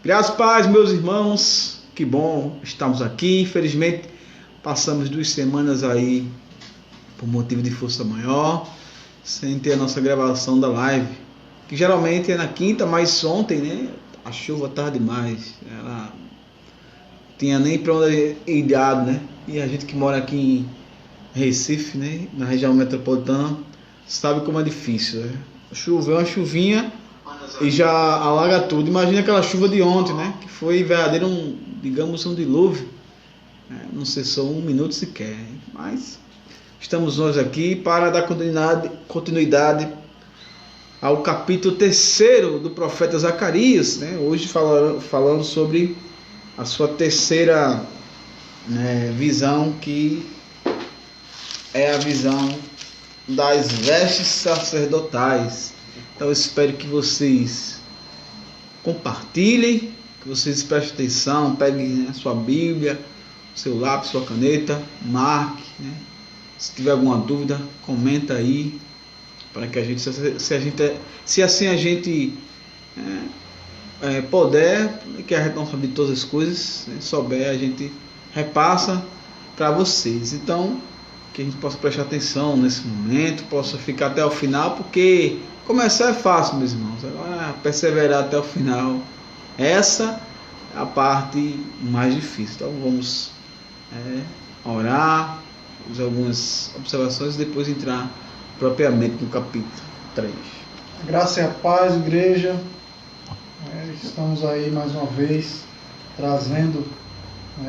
Graças a paz, meus irmãos, que bom estarmos aqui. Infelizmente, passamos 2 semanas aí por motivo de força maior, sem ter a nossa gravação da live, que geralmente é na quinta, mas ontem, né, a chuva estava demais, ela tinha nem para onde ir dado, né? E a gente que mora aqui em Recife, né, na região metropolitana, sabe como é difícil, né? Choveu uma chuvinha e já alaga tudo. Imagina aquela chuva de ontem, né? Que foi verdadeiro, digamos, um dilúvio. Não cessou 1 minuto sequer. Mas estamos nós aqui para dar continuidade ao capítulo 3 do profeta Zacarias, né? Hoje falando sobre a sua terceira visão, que é a visão das vestes sacerdotais. Então eu espero que vocês compartilhem, que vocês prestem atenção, peguem a sua Bíblia, seu lápis, sua caneta, marque, né? Se tiver alguma dúvida, comenta aí, para que a gente, se assim a gente puder, que a gente não sabe de todas as coisas, né? Souber, a gente repassa para vocês. Então, que a gente possa prestar atenção nesse momento, possa ficar até o final, porque começar é fácil, meus irmãos. Agora, perseverar até o final, essa é a parte mais difícil. Então vamos orar, fazer algumas observações e depois entrar propriamente no capítulo 3. Graça e a paz, igreja. Estamos aí mais uma vez trazendo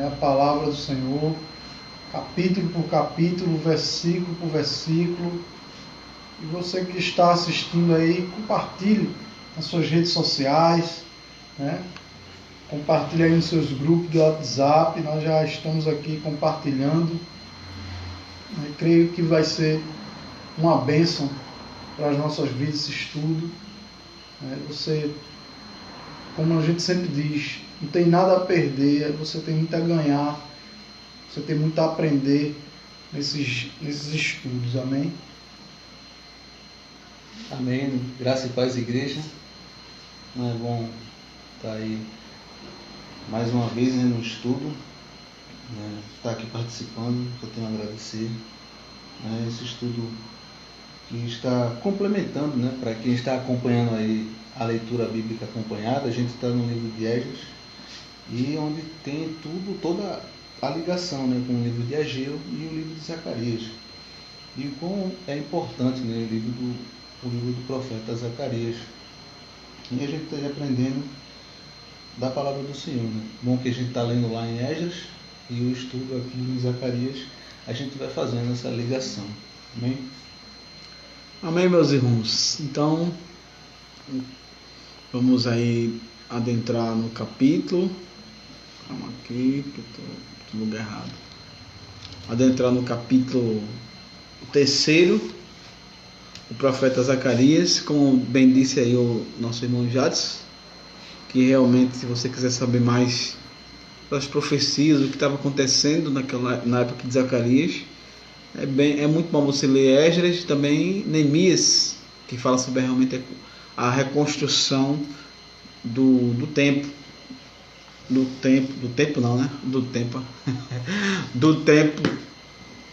a palavra do Senhor, capítulo por capítulo, versículo por versículo. E você que está assistindo aí, compartilhe nas suas redes sociais, né? Compartilhe aí nos seus grupos do WhatsApp. Nós já estamos aqui compartilhando. Eu creio que vai ser uma bênção para as nossas vidas esse estudo. Você, como a gente sempre diz, não tem nada a perder, você tem muito a ganhar, você tem muito a aprender nesses estudos. Amém? Amém. Graça e paz, igreja. Não é bom estar aí mais uma vez no estudo, estar aqui participando. Eu tenho a agradecer esse estudo que está complementando, para quem está acompanhando aí a leitura bíblica acompanhada. A gente está no livro de Esdras, e onde tem toda a ligação com o livro de Ageu e o livro de Zacarias, e como é importante o livro do profeta Zacarias. E a gente está aprendendo da palavra do Senhor. Bom que a gente está lendo lá em Esdras, e o estudo aqui em Zacarias, a gente vai fazendo essa ligação. Amém? Amém, meus irmãos. Então, vamos aí adentrar no capítulo. Calma aqui, que eu estou no lugar errado. Adentrar no capítulo 3, o profeta Zacarias, como bem disse aí o nosso irmão Jadson, que realmente, se você quiser saber mais das profecias, o que estava acontecendo na época de Zacarias, é muito bom você ler Esdras, também Neemias, que fala sobre realmente a reconstrução do templo. Do templo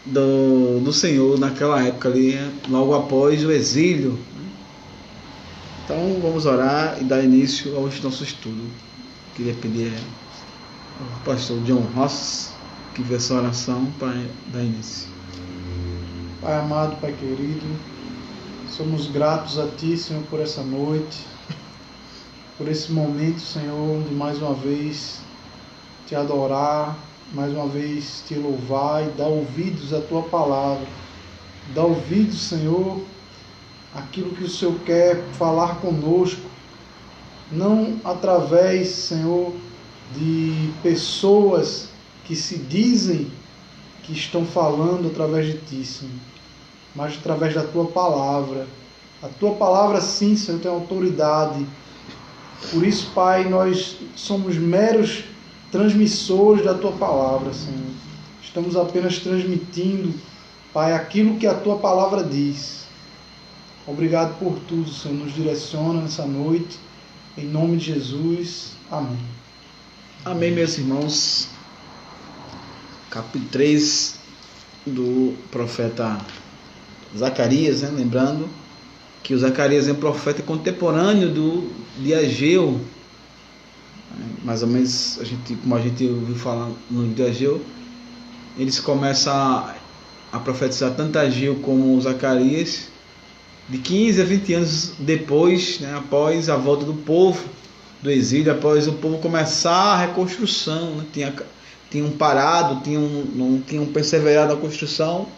do Senhor naquela época ali, logo após o exílio. Então vamos orar e dar início ao nosso estudo. Queria pedir ao pastor John Ross que fizesse a oração para dar início. Pai amado, Pai querido, somos gratos a Ti, Senhor, por essa noite, por esse momento, Senhor, de mais uma vez Te adorar, mais uma vez Te louvar e dar ouvidos à Tua palavra. Dar ouvidos, Senhor, àquilo que o Senhor quer falar conosco, não através, Senhor, de pessoas que se dizem que estão falando através de Ti, Senhor, mas através da Tua palavra. A Tua palavra, sim, Senhor, tem autoridade. Por isso, Pai, nós somos meros transmissores da Tua palavra, Senhor. Estamos apenas transmitindo, Pai, aquilo que a Tua palavra diz. Obrigado por tudo, Senhor. Nos direciona nessa noite. Em nome de Jesus, amém. Amém, meus irmãos. Capítulo 3 do profeta Zacarias, né? Lembrando que o Zacarias é um profeta contemporâneo de Ageu. Mais ou menos, como a gente ouviu falar no livro de Ageu, eles começam a profetizar tanto Ageu como Zacarias de 15 a 20 anos depois, né, após a volta do povo do exílio, após o povo começar a reconstrução, né, tinham parado, não tinham perseverado na construção,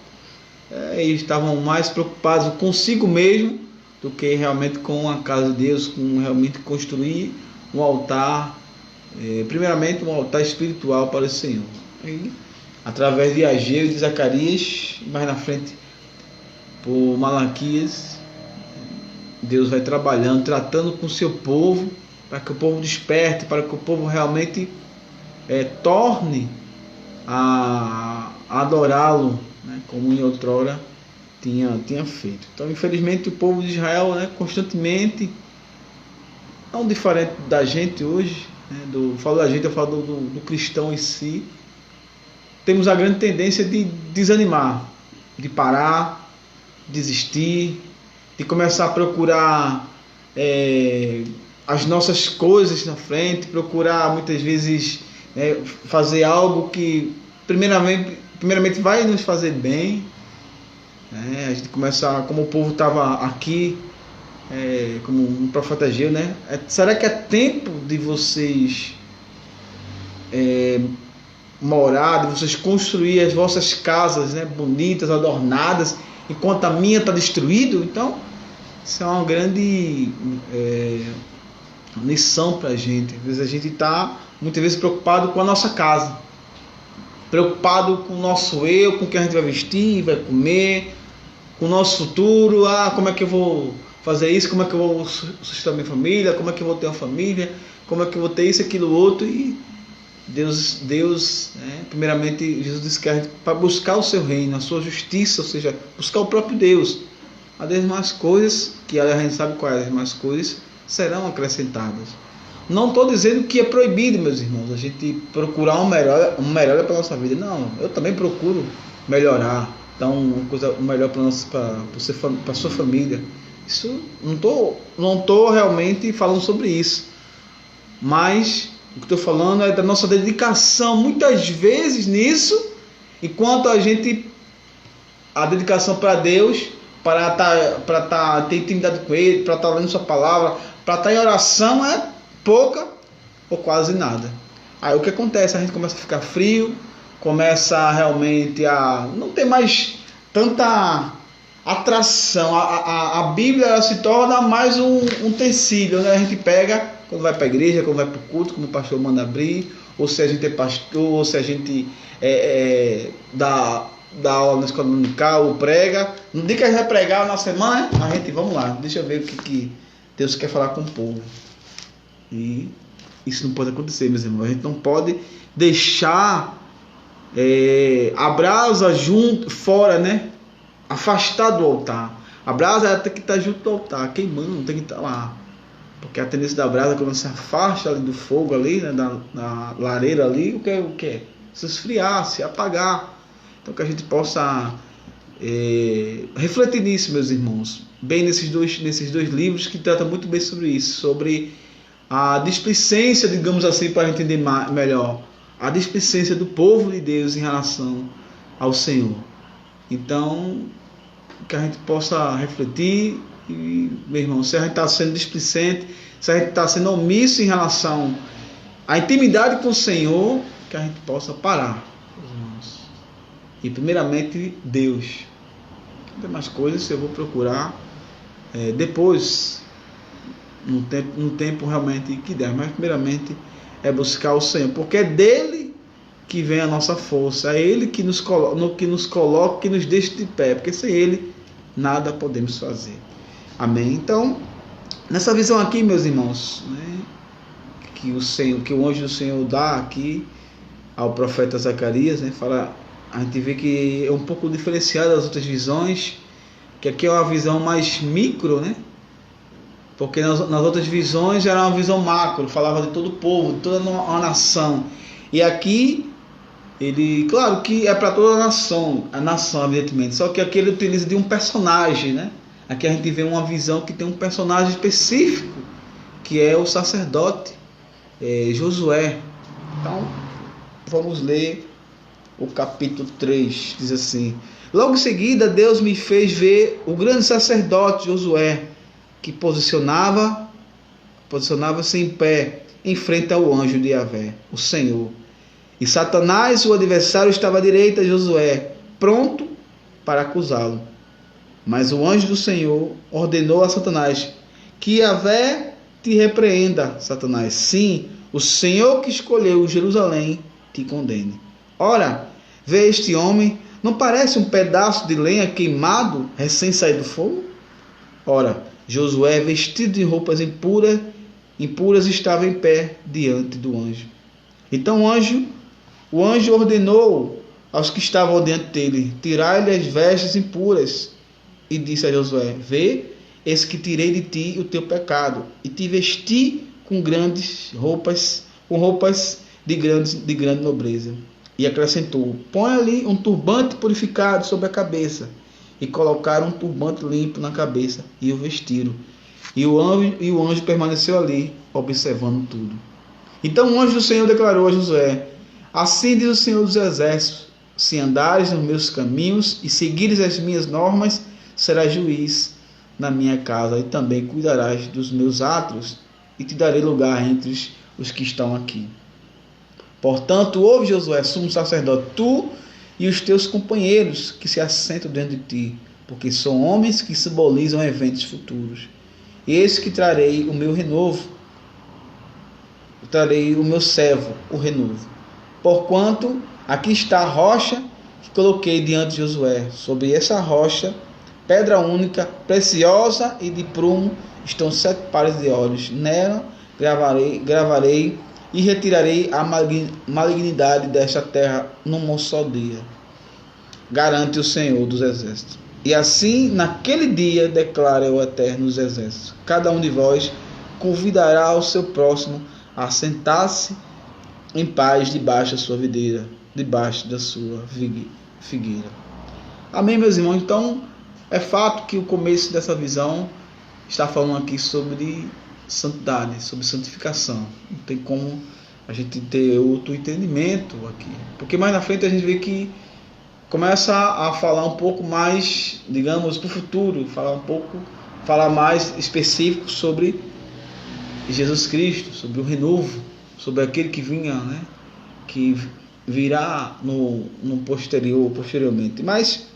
eles estavam mais preocupados consigo mesmo do que realmente com a casa de Deus, com realmente construir um altar, primeiramente um altar espiritual para o Senhor. E, através de Ageu e de Zacarias, mais na frente por Malaquias, Deus vai trabalhando, tratando com o seu povo, para que o povo desperte, para que o povo realmente torne a adorá-lo, né, como em outrora tinha feito. Então, infelizmente, o povo de Israel, né, constantemente, não diferente da gente hoje, né, falo da gente, eu falo do cristão em si, temos a grande tendência de desanimar, de parar, desistir, de começar a procurar as nossas coisas na frente, procurar muitas vezes fazer algo que primeiramente vai nos fazer bem, né? A gente começa, como o povo estava aqui, como um profeta Ageu, né? Será que é tempo de vocês morar, de vocês construir as vossas casas, né, bonitas, adornadas, enquanto a minha está destruída? Então, isso é uma grande lição para a gente. Às vezes a gente está muitas vezes preocupado com a nossa casa, preocupado com o nosso eu, com o que a gente vai vestir, vai comer, com o nosso futuro. Como é que eu vou fazer isso? Como é que eu vou sustentar minha família? Como é que eu vou ter uma família? Como é que eu vou ter isso, aquilo, outro? E Deus, primeiramente, Jesus disse que a gente, para buscar o seu reino, a sua justiça, ou seja, buscar o próprio Deus, as demais coisas, que a gente sabe quais as demais coisas, serão acrescentadas. Não estou dizendo que é proibido, meus irmãos, a gente procurar um melhor para a nossa vida. Não, eu também procuro melhorar, dar uma coisa melhor para a sua família. Isso, não estou realmente falando sobre isso, mas o que estou falando é da nossa dedicação, muitas vezes nisso, enquanto a dedicação para Deus, para ter intimidade com Ele, para estar lendo sua palavra, para estar em oração, é pouca ou quase nada. Aí o que acontece? A gente começa a ficar frio, começa realmente a não ter mais tanta atração. A Bíblia ela se torna mais um utensílio, né? A gente pega quando vai para a igreja, quando vai para o culto, como o pastor manda abrir, ou se a gente é pastor, ou se a gente dá aula na escola dominical, ou prega. No dia que a gente vai pregar na semana, a gente, vamos lá, deixa eu ver o que Deus quer falar com o povo. E isso não pode acontecer, meus irmãos. A gente não pode deixar a brasa fora, né? Afastar do altar. A brasa tem que estar junto do altar, queimando, tem que estar lá. Porque a tendência da brasa, quando se afasta ali do fogo ali, né, da lareira ali, o que é? Se esfriar, se apagar. Então que a gente possa refletir nisso, meus irmãos. Bem nesses dois livros que tratam muito bem sobre isso, sobre a displicência, digamos assim, para entender melhor, a displicência do povo de Deus em relação ao Senhor. Então, que a gente possa refletir. E, meu irmão, se a gente está sendo displicente, se a gente está sendo omisso em relação à intimidade com o Senhor, que a gente possa parar, irmãos. E primeiramente Deus. Tem mais coisas que eu vou procurar depois, no tempo realmente que der, mas primeiramente é buscar o Senhor, porque é dele que vem a nossa força, é Ele que nos coloca, que nos deixa de pé, porque sem Ele nada podemos fazer. Amém? Então, nessa visão aqui, meus irmãos, né, que o anjo do Senhor dá aqui ao profeta Zacarias, né, a gente vê que é um pouco diferenciado das outras visões, que aqui é uma visão mais micro, né? Porque nas outras visões era uma visão macro, falava de todo o povo, de toda uma nação. E aqui, ele, claro que é para toda a nação, evidentemente, só que aqui ele utiliza de um personagem, né? Aqui a gente vê uma visão que tem um personagem específico, que é o sacerdote Josué. Então, vamos ler o capítulo 3, diz assim: logo em seguida, Deus me fez ver o grande sacerdote Josué, que posicionava-se em pé, em frente ao anjo de Yahvé, o Senhor. E Satanás, o adversário, estava à direita de Josué, pronto para acusá-lo. Mas o anjo do Senhor ordenou a Satanás: que Yahvé te repreenda, Satanás. Sim, o Senhor que escolheu Jerusalém te condene. Ora, vê este homem, não parece um pedaço de lenha queimado, recém-saído do fogo? Ora, Josué, vestido de roupas impuras, estava em pé diante do anjo. Então o anjo ordenou aos que estavam diante dele: tirai-lhe as vestes impuras. E disse a Josué: vê, eis que tirei de ti o teu pecado, e te vesti com roupas de grande nobreza. E acrescentou: põe-lhe um turbante purificado sobre a cabeça. E colocaram um turbante limpo na cabeça e o vestiram. E o anjo permaneceu ali, observando tudo. Então o anjo do Senhor declarou a Josué: assim diz o Senhor dos Exércitos: se andares nos meus caminhos e seguires as minhas normas, serás juiz na minha casa e também cuidarás dos meus átrios e te darei lugar entre os que estão aqui. Portanto, ouve, Josué, sumo sacerdote, tu e os teus companheiros que se assentam dentro de ti, porque são homens que simbolizam eventos futuros. Eis que trarei o meu renovo, trarei o meu servo, o renovo. Porquanto aqui está a rocha que coloquei diante de Josué. Sobre essa rocha, pedra única, preciosa e de prumo, estão 7 pares de olhos. Nela gravarei e retirarei a malignidade desta terra num só dia, garante o Senhor dos Exércitos. E assim, naquele dia, declara o Eterno dos Exércitos: cada um de vós convidará o seu próximo a sentar-se em paz debaixo da sua videira, debaixo da sua figueira. Amém, meus irmãos? Então, é fato que o começo dessa visão está falando aqui sobre santidade, sobre santificação. Não tem como a gente ter outro entendimento aqui, porque mais na frente a gente vê que começa a falar um pouco mais, digamos, para o futuro, falar mais específico sobre Jesus Cristo, sobre o renovo, sobre aquele que vinha, né, que virá no posteriormente. Mas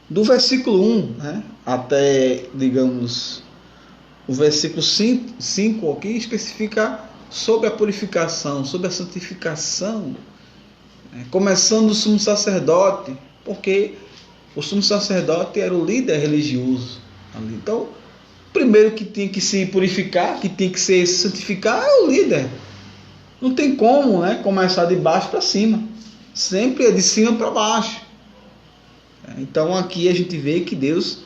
do versículo 1, né, até, digamos, o versículo 5 aqui especifica sobre a purificação, sobre a santificação, começando do sumo sacerdote, porque o sumo sacerdote era o líder religioso ali. Então, o primeiro que tinha que se purificar, que tinha que se santificar, é o líder. Não tem como, né, começar de baixo para cima, sempre é de cima para baixo. Então aqui a gente vê que Deus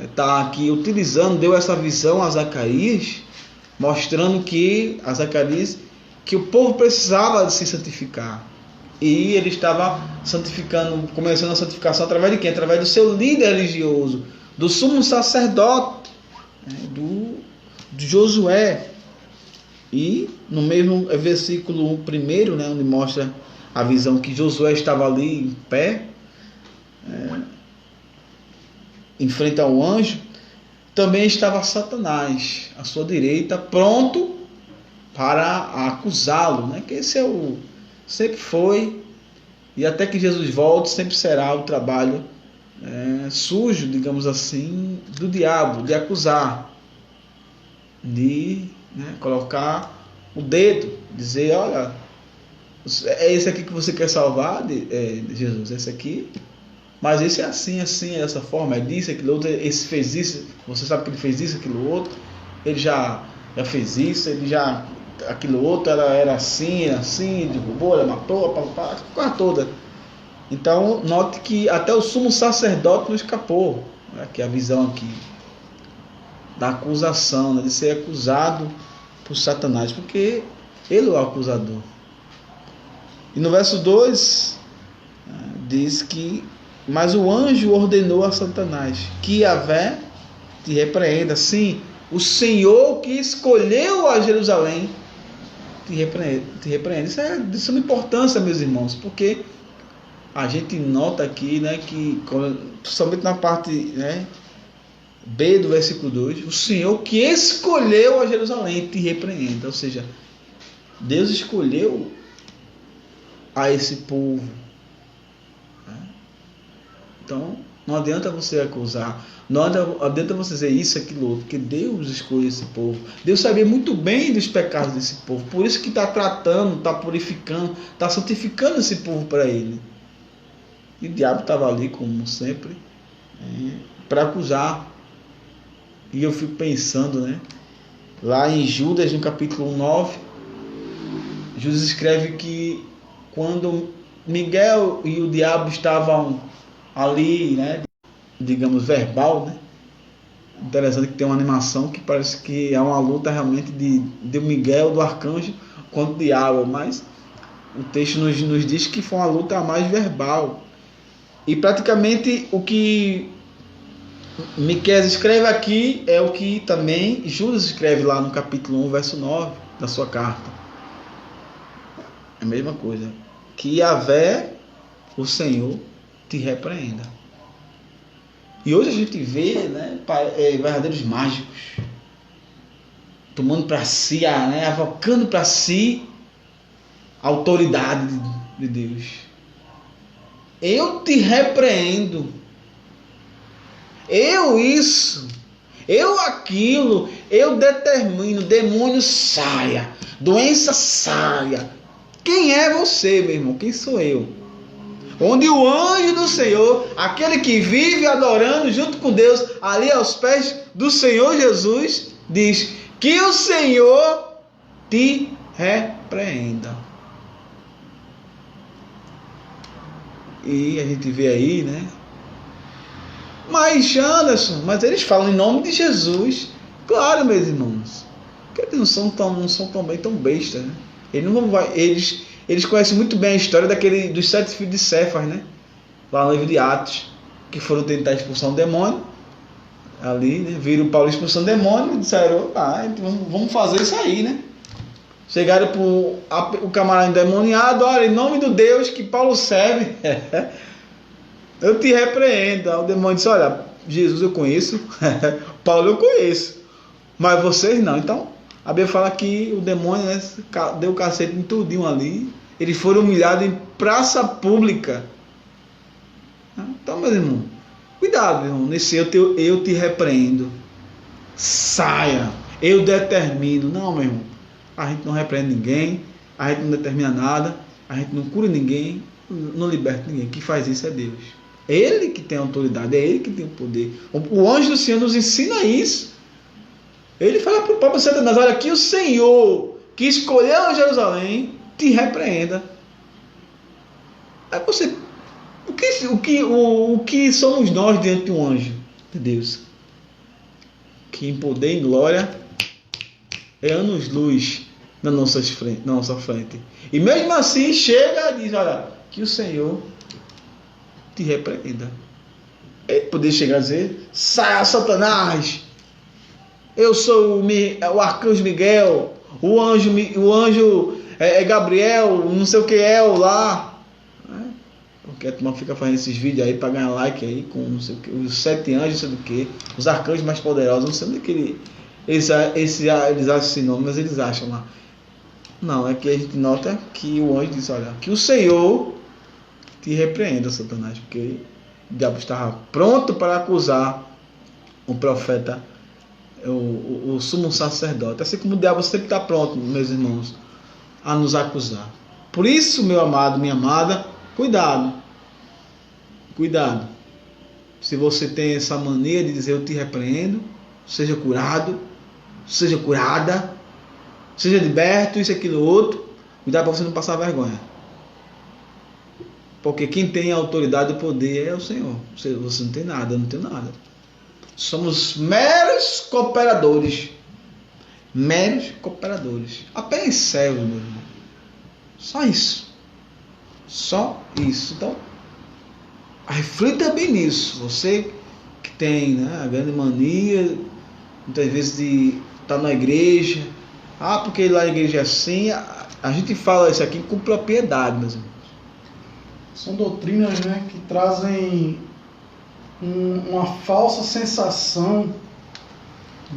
está aqui utilizando, deu essa visão a Zacarias, mostrando que o povo precisava de se santificar. E ele estava santificando, começando a santificação através de quem? Através do seu líder religioso, do sumo sacerdote, do Josué. E no mesmo versículo 1, né, onde mostra a visão que Josué estava ali em pé, em frente ao anjo, também estava Satanás à sua direita, pronto para acusá-lo, né? Que esse sempre foi, e até que Jesus volte, sempre será o trabalho sujo, digamos assim, do diabo, de acusar, de colocar o dedo, dizer: olha, é esse aqui que você quer salvar, Jesus, esse aqui, mas esse é assim, é dessa forma, é disso, aquilo outro, esse fez isso, você sabe que ele fez isso, aquilo outro, ele já fez isso, aquilo outro era assim, derrubou, ele matou, a coisa toda. Então, note que até o sumo sacerdote não escapou, que é a visão aqui. da acusação, né? De ser acusado por Satanás, porque ele é o acusador. E no verso 2 diz que: mas o anjo ordenou a Satanás que Yahvé te repreenda. Sim, o Senhor que escolheu a Jerusalém te repreende. Isso é de suma importância, meus irmãos, porque a gente nota aqui, né, que somente na parte, né, B do versículo 2, o Senhor que escolheu a Jerusalém te repreenda. Ou seja, Deus escolheu a esse povo. Então, não adianta você acusar, não adianta você dizer isso, aquilo outro, porque Deus escolheu esse povo. Deus sabia muito bem dos pecados desse povo, por isso que está tratando, está purificando, está santificando esse povo para Ele. E o diabo estava ali, como sempre, para acusar. E eu fico pensando, né, lá em Judas, no capítulo 9, Judas escreve que quando Miguel e o diabo estavam ali, né, digamos, verbal, né? Interessante que tem uma animação que parece que é uma luta realmente de Miguel, do arcanjo, contra o diabo, mas o texto nos diz que foi uma luta mais verbal. E praticamente o que Miqueias escreve aqui é o que também Judas escreve lá no capítulo 1, verso 9 da sua carta. É a mesma coisa. Que Yahvé, o Senhor, te repreenda. E hoje a gente vê, né, verdadeiros mágicos tomando para si, né, avocando para si a autoridade de Deus. Eu te repreendo. Eu isso. Eu aquilo. Eu determino. Demônio saia. Doença saia. Quem é você, meu irmão? Quem sou eu? Onde o anjo do Senhor, aquele que vive adorando junto com Deus, ali aos pés do Senhor Jesus, diz que o Senhor te repreenda. E a gente vê aí, né? Mas, Anderson, eles falam em nome de Jesus. Claro, meus irmãos. Porque eles não são também tão bestas, né? Eles conhecem muito bem a história dos 7 filhos de Cefas, né? Lá no livro de Atos, que foram tentar expulsar um demônio. Ali, né? Viram Paulo expulsando demônio e disseram: vamos fazer isso aí, né? Chegaram para o camarada endemoniado: olha, em nome do Deus que Paulo serve, eu te repreendo. Aí o demônio disse: olha, Jesus eu conheço, Paulo eu conheço, mas vocês não. Então, a Bíblia fala que o demônio, né, deu cacete em tudinho ali. Eles foram humilhados em praça pública. Então, meu irmão, cuidado, meu irmão. Nesse eu te repreendo. Saia. Eu determino. Não, meu irmão. A gente não repreende ninguém. A gente não determina nada. A gente não cura ninguém. Não liberta ninguém. Quem faz isso é Deus. É Ele que tem a autoridade. É Ele que tem o poder. O anjo do Senhor nos ensina isso. Ele fala para o próprio Satanás: olha, que o Senhor que escolheu Jerusalém te repreenda. Aí você, o que somos nós diante de um anjo de Deus? Que em poder e em glória é anos-luz na nossa frente. E mesmo assim chega e diz: olha, que o Senhor te repreenda. Ele poder chegar a dizer: saia, Satanás! Eu sou o arcanjo Miguel, o anjo Gabriel, não sei o que é lá. Porque a turma fica fazendo esses vídeos aí para ganhar like aí com não sei o que, os 7 anjos, não sei do que, os arcanjos mais poderosos, não sei onde que eles acham esse nome, mas eles acham lá. Não, é que a gente nota que o anjo diz: olha, que o Senhor te repreenda, Satanás, porque o diabo estava pronto para acusar o profeta, o sumo sacerdote. Assim como o diabo sempre está pronto, meus irmãos, a nos acusar. Por isso, meu amado, minha amada, cuidado. Se você tem essa mania de dizer: eu te repreendo, seja curado, seja curada, seja liberto, isso, aquilo, outro, cuidado para você não passar vergonha. Porque quem tem a autoridade e o poder é o Senhor. Você não tem nada, eu não tenho nada. somos meros cooperadores. Meros cooperadores. Apenas servos, meu irmão. Só isso. Só isso. Então, reflita bem nisso. Você que tem, né, a grande mania, muitas vezes, de estar na igreja. Porque lá a igreja é assim. A gente fala isso aqui com propriedade, meus irmãos. São doutrinas, né, que trazem uma falsa sensação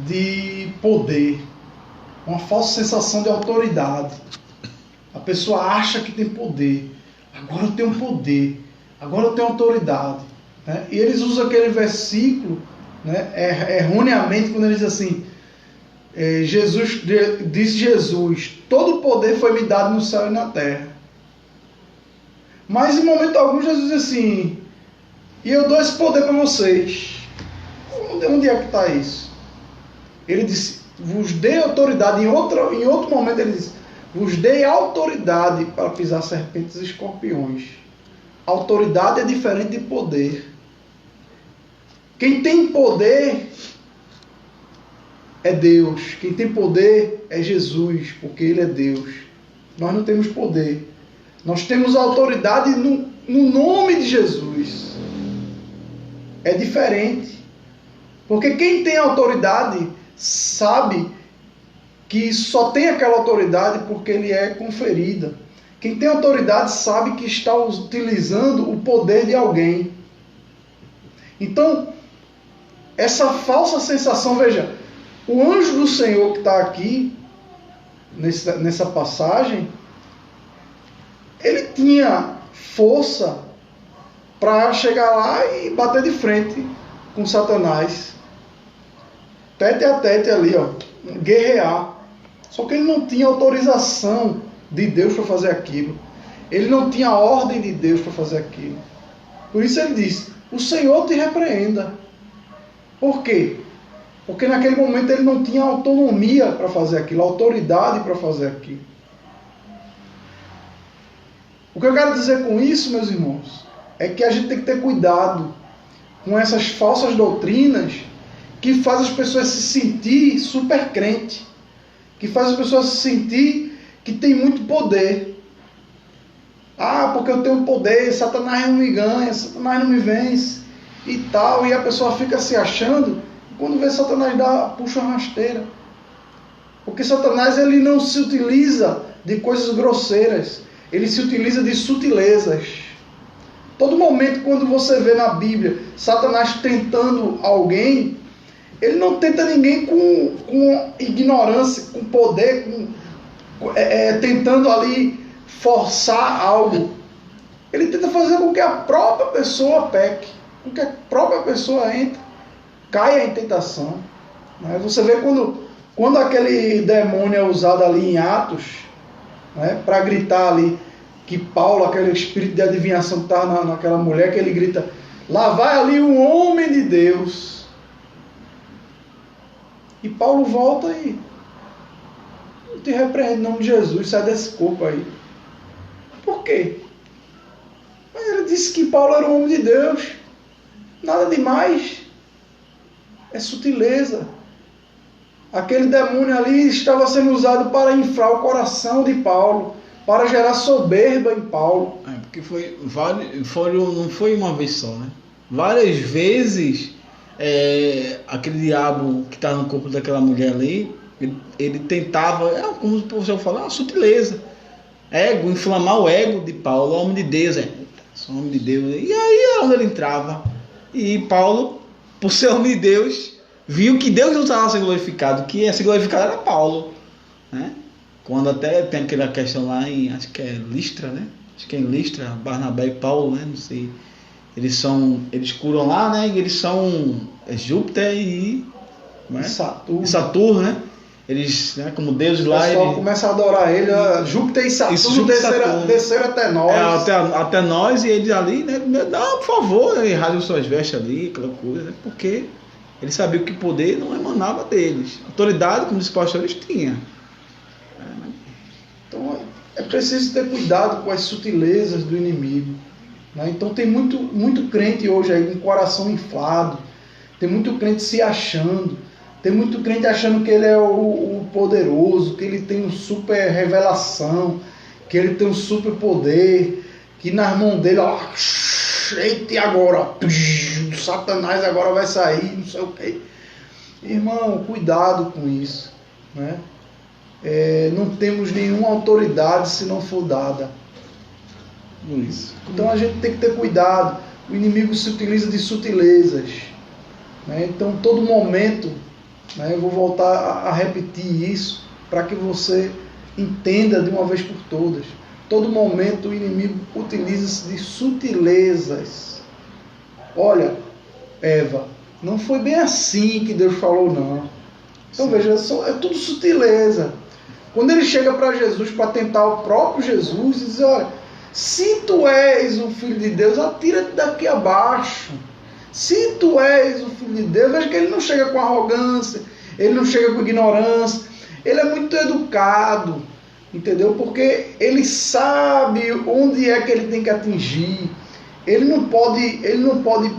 de poder, uma falsa sensação de autoridade. A pessoa acha que tem poder. Agora eu tenho poder, agora eu tenho autoridade, né? E eles usam aquele versículo, né, erroneamente, quando ele diz assim, disse Jesus, todo o poder foi me dado no céu e na terra. Mas em momento algum Jesus diz assim, e eu dou esse poder para vocês. Onde é que está isso? Ele disse, vos dei autoridade. Em outro momento ele diz, vos dei autoridade para pisar serpentes e escorpiões. Autoridade é diferente de poder. Quem tem poder é Deus. Quem tem poder é Jesus, porque Ele é Deus. Nós não temos poder. Nós temos autoridade no nome de Jesus. É diferente. Porque quem tem autoridade sabe que só tem aquela autoridade porque lhe é conferida. Quem tem autoridade sabe que está utilizando o poder de alguém. Então, essa falsa sensação, veja, o anjo do Senhor que está aqui, nessa passagem, ele tinha força para chegar lá e bater de frente com Satanás. Tete a tete ali, ó, guerrear. Só que ele não tinha autorização de Deus para fazer aquilo. Ele não tinha ordem de Deus para fazer aquilo. Por isso ele disse, o Senhor te repreenda. Por quê? Porque naquele momento ele não tinha autonomia para fazer aquilo, autoridade para fazer aquilo. O que eu quero dizer com isso, meus irmãos, é que a gente tem que ter cuidado com essas falsas doutrinas que fazem as pessoas se sentir super crente, que fazem as pessoas se sentir que tem muito poder. Porque eu tenho poder, Satanás não me ganha, Satanás não me vence e tal, e a pessoa fica se achando, e quando vê Satanás puxa uma rasteira. Porque Satanás ele não se utiliza de coisas grosseiras, ele se utiliza de sutilezas. Todo momento quando você vê na Bíblia Satanás tentando alguém, ele não tenta ninguém com ignorância, com poder, tentando ali forçar algo. Ele tenta fazer com que a própria pessoa peque, com que a própria pessoa caia em tentação. Você vê quando aquele demônio é usado ali em Atos, para gritar ali que Paulo, aquele espírito de adivinhação que estava naquela mulher, que ele grita, lá vai ali um homem de Deus. E Paulo volta e te repreende em nome de Jesus, sai desse corpo aí. Por quê? Mas ele disse que Paulo era um homem de Deus. Nada demais. É sutileza. Aquele demônio ali estava sendo usado para inflar o coração de Paulo, para gerar soberba em Paulo. Porque não foi uma vez só, né? Várias vezes aquele diabo que está no corpo daquela mulher ali, ele tentava, como o professor falou, uma sutileza. Inflamar o ego de Paulo, homem de Deus, sou homem de Deus. E aí é onde ele entrava. E Paulo, por ser homem de Deus, viu que Deus não estava sendo glorificado, que ia ser glorificado era Paulo, né? Quando até tem aquela questão lá em, acho que é Listra, né? Acho que é em Listra, Barnabé e Paulo, né? Não sei. Eles curam lá, né? E eles são Júpiter e Saturno, né? Eles, né, como deuses lá... O pessoal começa a adorar ele, Júpiter e Saturno, desceram até nós. Até nós, e eles ali, né? Não, por favor, e rasgam suas vestes ali, aquela coisa, né? Porque eles sabiam que o poder não emanava deles. Autoridade, como os pastores, tinham. Então é preciso ter cuidado com as sutilezas do inimigo, né? Então tem muito crente hoje aí com o coração inflado, Tem muito crente se achando. Tem muito crente achando que ele é o poderoso, que ele tem um super revelação, que ele tem um super poder, que nas mãos dele, ó, eita, e agora? O Satanás agora vai sair, não sei o quê. Irmão, cuidado com isso, né? Não temos nenhuma autoridade se não for dada. Isso. Então a gente tem que ter cuidado. O inimigo se utiliza de sutilezas, né? Então todo momento, né, eu vou voltar a repetir isso para que você entenda de uma vez por todas. Todo momento o inimigo utiliza-se de sutilezas. Olha, Eva, não foi bem assim que Deus falou, não. Então veja, é tudo sutileza. Quando ele chega para Jesus para tentar o próprio Jesus, diz: olha, se tu és o Filho de Deus, atira-te daqui abaixo. Se tu és o Filho de Deus, veja que ele não chega com arrogância, ele não chega com ignorância, ele é muito educado, entendeu? Porque ele sabe onde é que ele tem que atingir. Ele não pode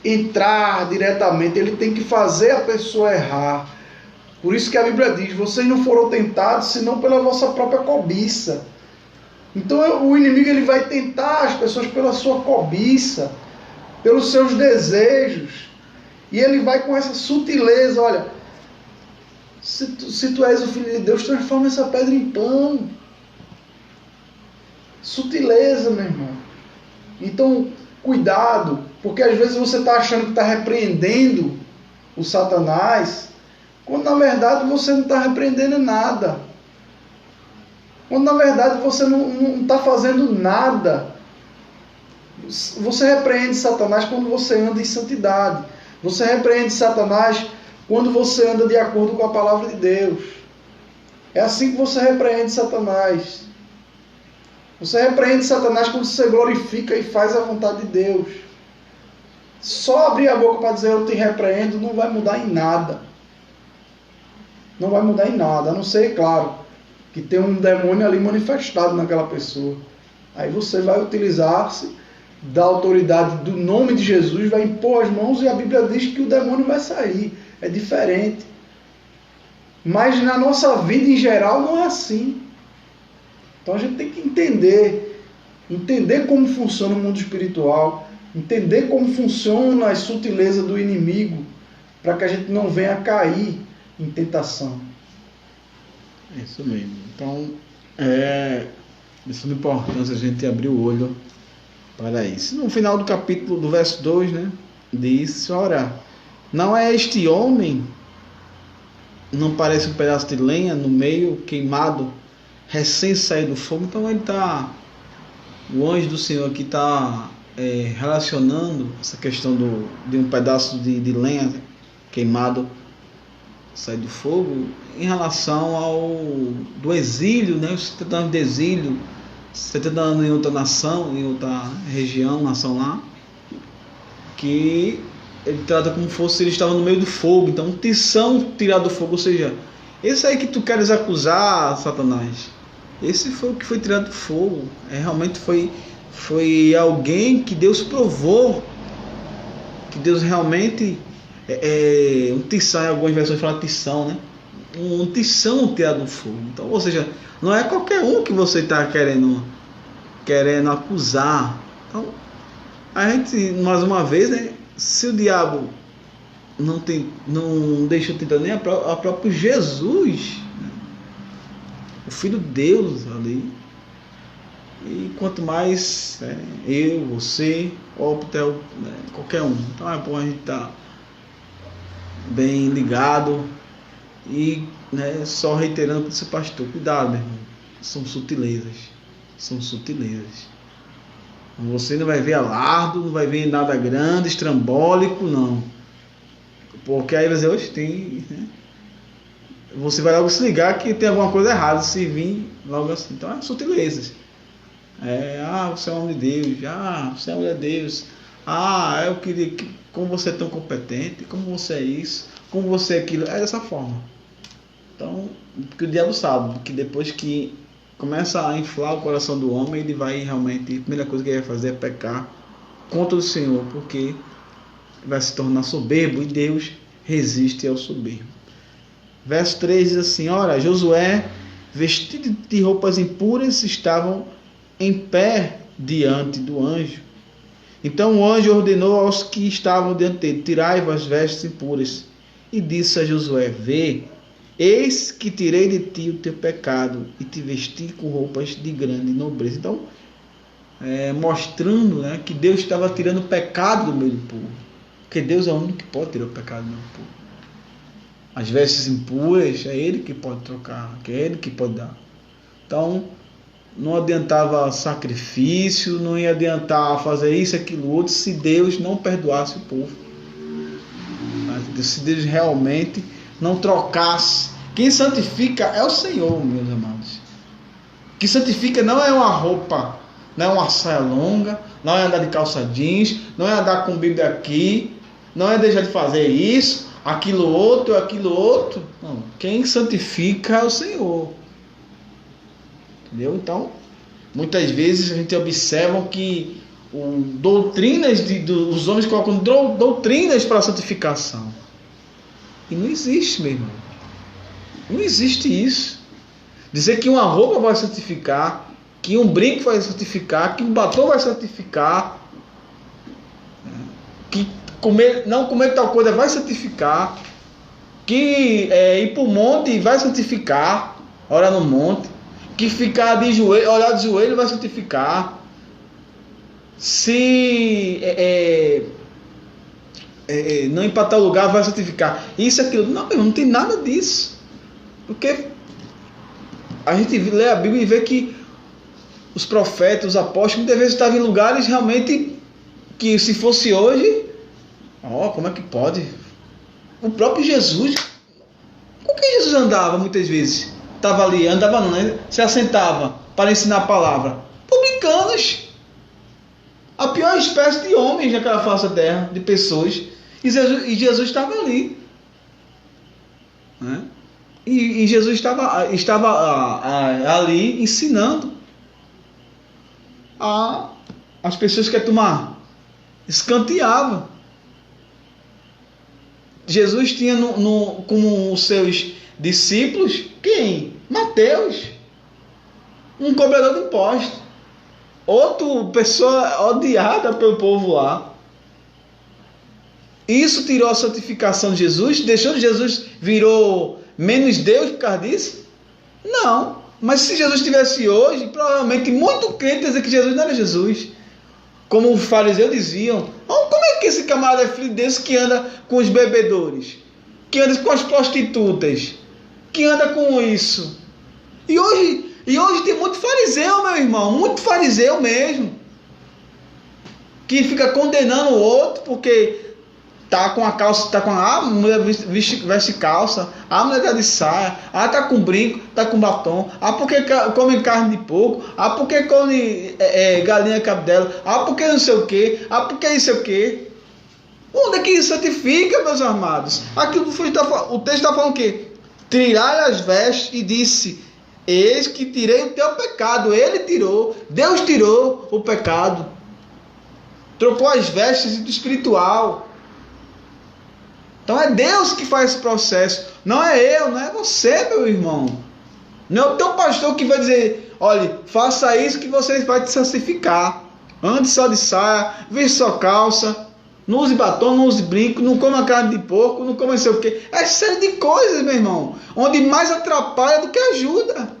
entrar diretamente, ele tem que fazer a pessoa errar. Por isso que a Bíblia diz: vocês não foram tentados senão pela vossa própria cobiça. Então o inimigo ele vai tentar as pessoas pela sua cobiça, pelos seus desejos, e ele vai com essa sutileza: olha, se tu és o Filho de Deus, transforma essa pedra em pão. Sutileza, meu irmão. Então, cuidado, porque às vezes você está achando que está repreendendo o Satanás, quando na verdade você não está repreendendo nada. Quando na verdade você não está fazendo nada. Você repreende Satanás quando você anda em santidade. Você repreende Satanás quando você anda de acordo com a palavra de Deus. É assim que você repreende Satanás. Você repreende Satanás quando você glorifica e faz a vontade de Deus. Só abrir a boca para dizer eu te repreendo não vai mudar em nada. Não vai mudar em nada, a não ser, claro, que tem um demônio ali manifestado naquela pessoa. Aí você vai utilizar-se da autoridade do nome de Jesus, vai impor as mãos e a Bíblia diz que o demônio vai sair. É diferente. Mas na nossa vida em geral não é assim. Então a gente tem que entender como funciona o mundo espiritual, entender como funciona a sutileza do inimigo, para que a gente não venha a cair em tentação. É isso mesmo. Então, é de suma importância a gente abrir o olho para isso. No final do capítulo, do verso 2, né, diz: ora, não é este homem, não parece um pedaço de lenha no meio, queimado, recém saído do fogo? Então o anjo do Senhor aqui está relacionando essa questão de um pedaço de lenha queimado, sair do fogo, em relação do exílio, né? Os 70 anos de exílio, 70 anos em outra nação, em outra região, nação lá, que ele trata como se ele estava no meio do fogo. Então, tição tirado do fogo, ou seja, esse aí que tu queres acusar, Satanás, esse foi o que foi tirado do fogo. Realmente foi alguém que Deus provou, que Deus realmente um tição, em algumas versões falam tição, né? Um tição tirado do fogo. Então, ou seja, não é qualquer um que você está querendo acusar. Então, a gente, mais uma vez, né, se o diabo não deixou tentar nem a próprio Jesus, né, o Filho de Deus ali, e quanto mais eu, você, Optel, né, qualquer um. Então é bom a gente estar bem ligado e, né, só reiterando para esse pastor: cuidado, meu irmão, são sutilezas. Você não vai ver alardo, não vai ver nada grande, estrambólico, não, porque aí você tem, né? Você vai logo se ligar que tem alguma coisa errada se vir logo assim. Então é sutilezas. Você é homem de Deus, você é mulher de Deus, eu queria que, como você é tão competente, como você é isso, como você é aquilo, é dessa forma. Então, porque o diabo sabe que depois que começa a inflar o coração do homem, ele vai realmente, a primeira coisa que ele vai fazer é pecar contra o Senhor, porque vai se tornar soberbo, e Deus resiste ao soberbo. Verso 3 diz assim: ora, Josué, vestido de roupas impuras, estavam em pé diante do anjo. Então o anjo ordenou aos que estavam diante dele: tirai-vos as vestes impuras. E disse a Josué: vê, eis que tirei de ti o teu pecado e te vesti com roupas de grande nobreza. Então, mostrando, né, que Deus estava tirando o pecado do meio do povo. Porque Deus é o único que pode tirar o pecado do meio do povo. As vestes impuras é Ele que pode trocar, que é Ele que pode dar. Então, não adiantava sacrifício, não ia adiantar fazer isso, aquilo, outro, se Deus não perdoasse o povo. Se Deus realmente não trocasse. Quem santifica é o Senhor, meus amados. Quem santifica não é uma roupa, não é uma saia longa, não é andar de calça jeans, não é andar com Bíblia aqui, não é deixar de fazer isso, aquilo outro. Não. Quem santifica é o Senhor. Entendeu? Então, muitas vezes a gente observa que doutrinas os homens colocam doutrinas para a santificação. E não existe, meu irmão. Não existe isso. Dizer que uma roupa vai santificar, que um brinco vai santificar, que um batom vai santificar, que não comer tal coisa vai santificar, que ir para o monte vai santificar, orar no monte, que ficar de joelho, olhar de joelho vai santificar, se não empatar o lugar vai santificar, isso, aquilo. Não tem nada disso. Porque a gente lê a Bíblia e vê que os profetas, os apóstolos, muitas vezes estavam em lugares realmente que, se fosse hoje, como é que pode? O próprio Jesus, com que Jesus andava muitas vezes? Estava ali, andava não, né? Se assentava para ensinar a palavra. Publicanos. A pior espécie de homens naquela face da terra, de pessoas. E Jesus estava ali. Né? E Jesus estava ali ensinando as pessoas que tomar. Escanteava. Jesus tinha como os seus discípulos, quem? Mateus. Um cobrador de impostos. Outra pessoa odiada pelo povo lá. Isso tirou a santificação de Jesus? Deixou de Jesus, virou menos Deus por causa disso? Não. Mas se Jesus estivesse hoje, provavelmente muito crente ia dizer que Jesus não era Jesus. Como os fariseus diziam: como é que esse camarada é filho desse que anda com os bebedores? Que anda com as prostitutas? Que anda com isso? E hoje tem muito fariseu, meu irmão, muito fariseu mesmo, que fica condenando o outro porque tá com a calça, a mulher veste calça, a mulher tá de saia, tá com brinco, tá com batom, porque come carne de porco, porque come galinha cabidela, porque não sei o que, porque não sei o que. Onde é que isso santifica, meus amados? Aqui o texto está falando o quê? Tirai as vestes e disse: eis que tirei o teu pecado. Ele tirou, Deus tirou o pecado, trocou as vestes do espiritual. Então é Deus que faz esse processo, não é eu, não é você, meu irmão. Não é o teu pastor que vai dizer: olha, faça isso que você vai te santificar. Ande só de saia, veste só calça, não use batom, não use brinco, não coma carne de porco, não coma não sei o que. É série de coisas, meu irmão, onde mais atrapalha do que ajuda.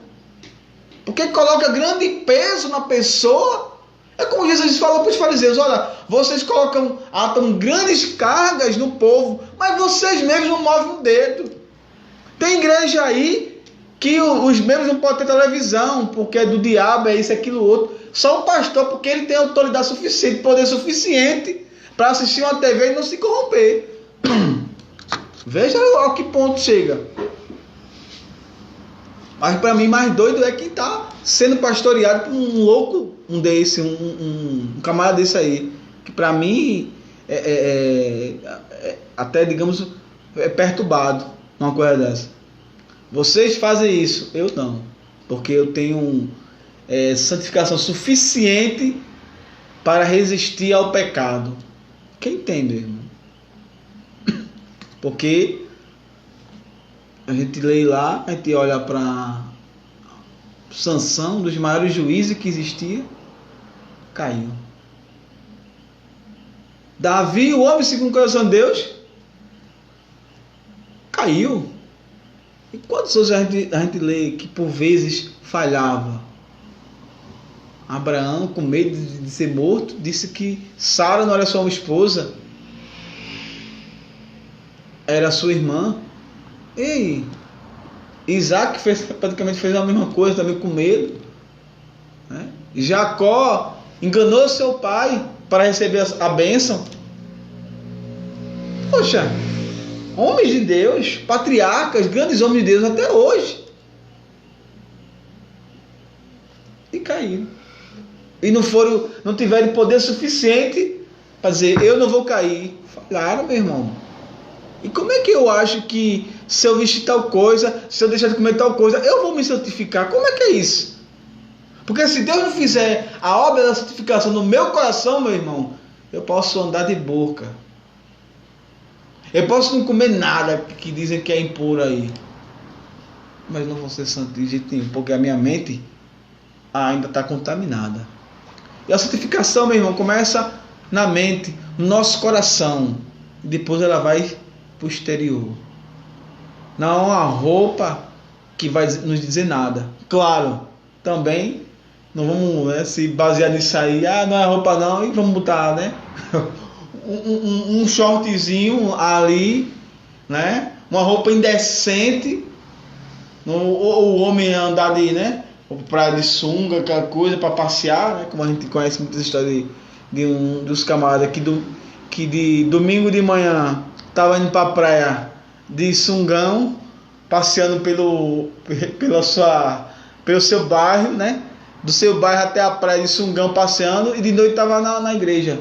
Porque coloca grande peso na pessoa. É como Jesus falou para os fariseus: olha, vocês atam grandes cargas no povo, mas vocês mesmos não movem um dedo. Tem igreja aí que os membros não podem ter televisão, porque é do diabo, é isso, aquilo, outro. Só o pastor, porque ele tem autoridade suficiente, poder suficiente para assistir uma TV e não se corromper. Veja a que ponto chega. Mas para mim mais doido é quem está sendo pastoreado por um louco, um camarada desse aí, que para mim até, digamos, é perturbado uma coisa dessa. Vocês fazem isso, eu não, porque eu tenho santificação suficiente para resistir ao pecado. Quem tem, meu irmão? Porque a gente lê lá, a gente olha para Sansão, um dos maiores juízes que existia, caiu. Davi, o homem segundo o coração de Deus, caiu. E quantos outros a gente lê que por vezes falhava? Abraão, com medo de ser morto, disse que Sara não era sua esposa, era sua irmã. E Isaac praticamente fez a mesma coisa, também com medo, né? Jacó enganou seu pai para receber a bênção. Poxa, homens de Deus, patriarcas, grandes homens de Deus até hoje, e caíram. E não tiveram poder suficiente para dizer, eu não vou cair. Falharam, meu irmão. E como é que eu acho que se eu vestir tal coisa, se eu deixar de comer tal coisa, eu vou me santificar? Como é que é isso? Porque se Deus não fizer a obra da santificação no meu coração, meu irmão, eu posso andar de boca. Eu posso não comer nada que dizem que é impuro aí, mas não vou ser santo de jeito nenhum, porque a minha mente ainda está contaminada. E a santificação, meu irmão, começa na mente, no nosso coração. E depois ela vai para o exterior. Não é uma roupa que vai nos dizer nada. Claro, também não vamos, né, se basear nisso aí. Não é roupa não, e vamos botar, né, um shortzinho ali, né, uma roupa indecente. O homem andar de, né, praia de sunga, aquela coisa para passear, né? Como a gente conhece muitas histórias dos camaradas que de domingo de manhã estava indo para a praia de sungão, passeando pelo seu bairro, né? Do seu bairro até a praia de sungão passeando, e de noite estava na igreja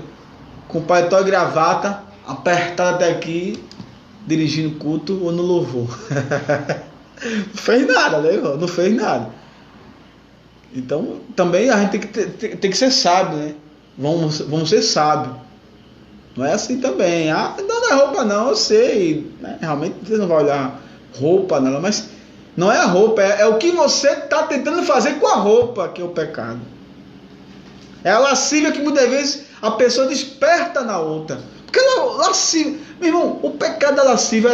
com paletó e gravata, apertado até aqui, dirigindo culto ou no louvor. Não fez nada, né, irmão? Não fez nada. Então, também a gente tem que ser sábio, né? Vamos ser sábios. Não é assim também. Não é roupa não, eu sei, né? Realmente você não vai olhar roupa nela, mas não é a roupa, é o que você está tentando fazer com a roupa que é o pecado. É a lascívia que muitas vezes a pessoa desperta na outra. Porque lascívia, meu irmão, o pecado da lascívia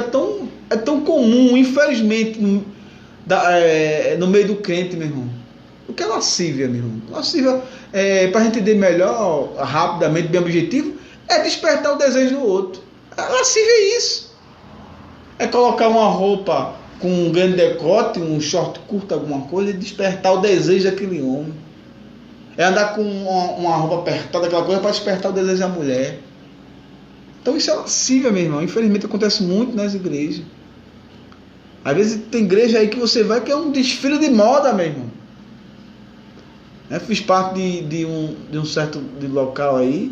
é tão comum, infelizmente, no meio do crente, meu irmão. O que é lascívia, meu irmão? Lascívia, para a gente entender melhor, rapidamente, bem objetivo, é despertar o desejo do outro. A lascívia é isso. É colocar uma roupa com um grande decote, um short curto, alguma coisa, e despertar o desejo daquele homem. É andar com uma roupa apertada, aquela coisa, para despertar o desejo da mulher. Então isso é lascívia, meu irmão. Infelizmente acontece muito nas igrejas. Às vezes tem igreja aí que você vai que é um desfile de moda, meu irmão. Eu fiz parte de um certo local aí,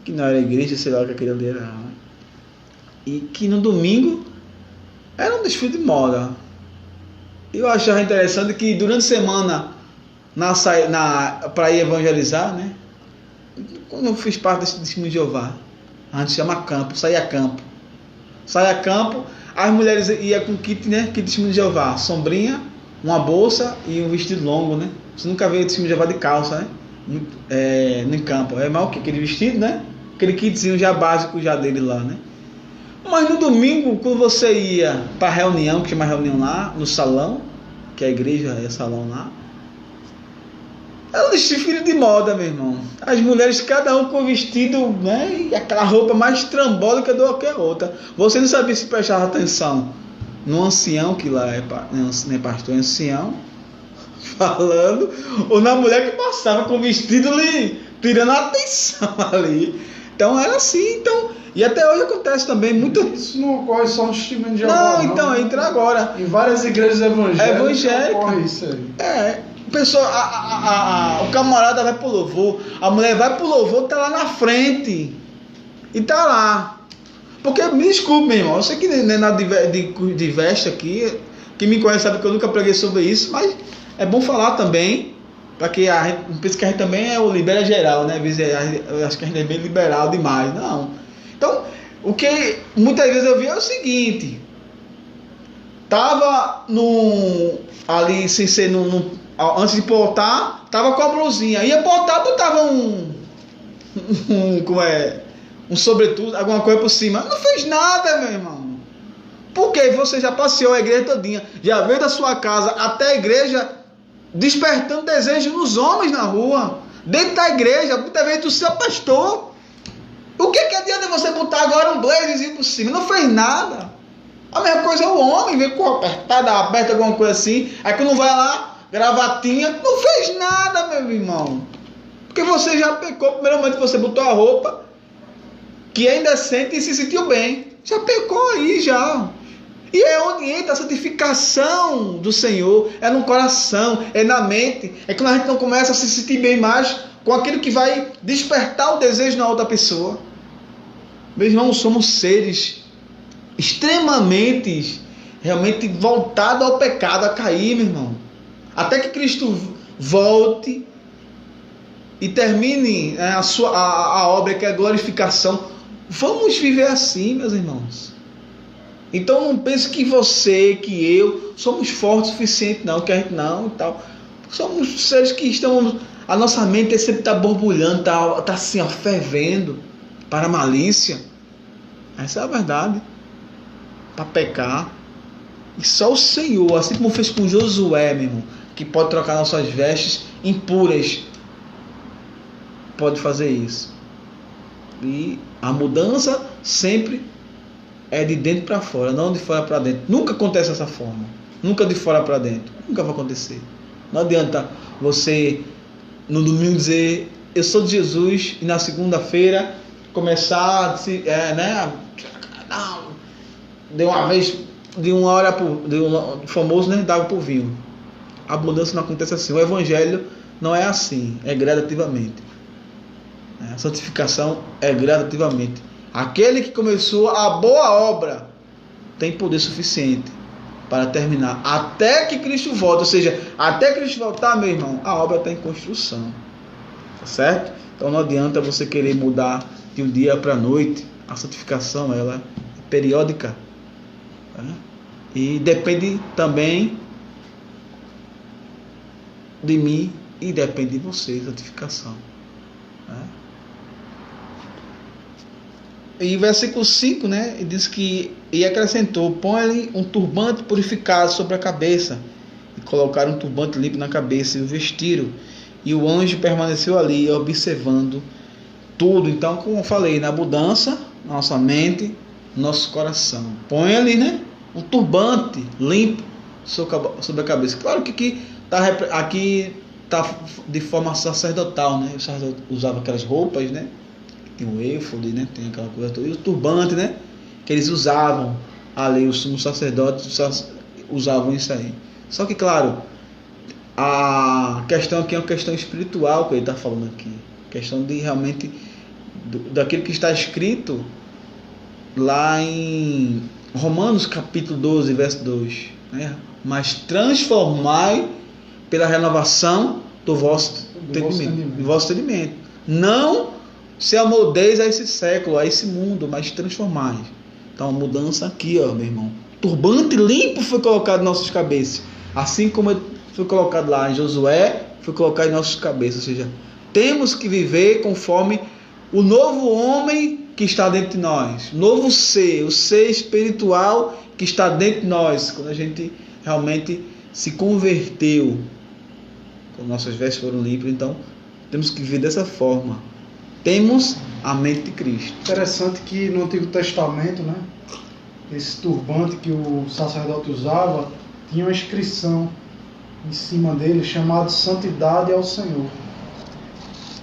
que não era igreja, sei lá o que aquele ali era, e que no domingo era um desfile de moda. Eu achava interessante que durante a semana, para ir evangelizar, né, quando eu fiz parte desse testemunho de Jeová, a gente chama campo, saía a campo, as mulheres iam com kit, né, kit testemunho de Jeová, sombrinha, uma bolsa e um vestido longo, né? Você nunca vê o testemunho de Jeová de calça, né? No campo. É mal que aquele vestido, né? Aquele kitzinho já básico já dele lá, né? Mas no domingo, quando você ia para a reunião, que chama reunião lá, no salão, que a igreja é salão lá, era um desfile de moda, meu irmão. As mulheres, cada um com vestido, né? E aquela roupa mais trambólica do que a outra. Você não sabia se prestava atenção no ancião, que lá não é pastor, é ancião, falando, ou na mulher que passava com o vestido ali, tirando a atenção ali. Então era assim, então, e até hoje acontece também muito. Isso não ocorre só no testemunho de Jeová. Não, então, entra agora. Em várias igrejas evangélicas ocorre isso aí. O camarada vai pro louvor, a mulher vai pro louvor, tá lá na frente, e tá lá. Porque, me desculpe, meu irmão, eu sei que não é nada de veste aqui, quem me conhece sabe que eu nunca preguei sobre isso, mas é bom falar também, para que a gente não pense que a gente também é o libera geral, né? Às vezes eu acho que a gente é bem liberal demais, não. Então, O que muitas vezes eu vi é o seguinte: tava ali sem ser antes de botar, tava com a blusinha, ia botar, botava um sobretudo, alguma coisa por cima, não fez nada, meu irmão. Porque você já passeou a igreja todinha, já veio da sua casa até a igreja, despertando desejo nos homens na rua, dentro da igreja, muitas vezes do seu pastor. O que adianta você botar agora um blazerzinho por cima? Não fez nada. A mesma coisa é o homem, vem com apertada, aberta, alguma coisa assim, aí quando vai lá, gravatinha, não fez nada, meu irmão. Porque você já pecou, primeiramente você botou a roupa que é indecente e se sentiu bem. Já pecou aí, já. E é onde entra a santificação do Senhor, é no coração, é na mente, é quando a gente não começa a se sentir bem mais com aquilo que vai despertar o desejo na outra pessoa. Meus irmãos, somos seres extremamente, realmente voltados ao pecado, a cair, meu irmão. Até que Cristo volte e termine a obra, que é a glorificação. Vamos viver assim, meus irmãos. Então não pense que você, que eu, somos fortes o suficiente, não, que a gente não e tal. Somos seres que estamos, a nossa mente sempre está borbulhando, está assim, ó, fervendo para a malícia. Essa é a verdade. Para pecar. E só o Senhor, assim como fez com Josué, meu irmão, que pode trocar nossas vestes impuras, pode fazer isso. E a mudança sempre é de dentro para fora, não de fora para dentro. Nunca acontece dessa forma. Nunca de fora para dentro. Nunca vai acontecer. Não adianta você no domingo dizer eu sou de Jesus e na segunda-feira começar a se, de uma vez, de uma hora famoso, né, dava por vinho. A mudança não acontece assim. O evangelho não é assim, é gradativamente. A santificação é gradativamente. Aquele que começou a boa obra tem poder suficiente para terminar até que Cristo volte. Ou seja, até Cristo voltar, meu irmão, a obra está em construção. Tá certo? Então não adianta você querer mudar de um dia para a noite. A santificação, ela é periódica. Tá? E depende também de mim e depende de você, santificação. Tá? E versículo 5, né, diz que, e acrescentou, põe-lhe um turbante purificado sobre a cabeça, e colocaram um turbante limpo na cabeça, e o vestiram, e o anjo permaneceu ali, observando tudo. Então, como eu falei, na mudança, nossa mente, nosso coração, põe-lhe, né, um turbante limpo sobre a cabeça. Claro que aqui está de forma sacerdotal, né, usava aquelas roupas, né, tem o éfode, né? Tem aquela coisa toda. E o turbante, né? Que eles usavam ali, os sumos sacerdotes usavam isso aí. Só que, claro, a questão aqui é uma questão espiritual que ele está falando aqui. Questão de realmente daquilo que está escrito lá em Romanos capítulo 12, verso 2. Né? Mas transformai pela renovação do vosso entendimento. Não se amoldeis a esse século, a esse mundo, mas transformai. Então a mudança aqui, ó, meu irmão. Turbante limpo foi colocado em nossas cabeças. Assim como foi colocado lá em Josué, foi colocado em nossas cabeças. Ou seja, temos que viver conforme o novo homem que está dentro de nós. Novo ser, o ser espiritual que está dentro de nós. Quando a gente realmente se converteu, quando nossas vestes foram limpas, então temos que viver dessa forma. Temos a mente de Cristo. Interessante que no Antigo Testamento, né, esse turbante que o sacerdote usava tinha uma inscrição em cima dele chamada Santidade ao Senhor.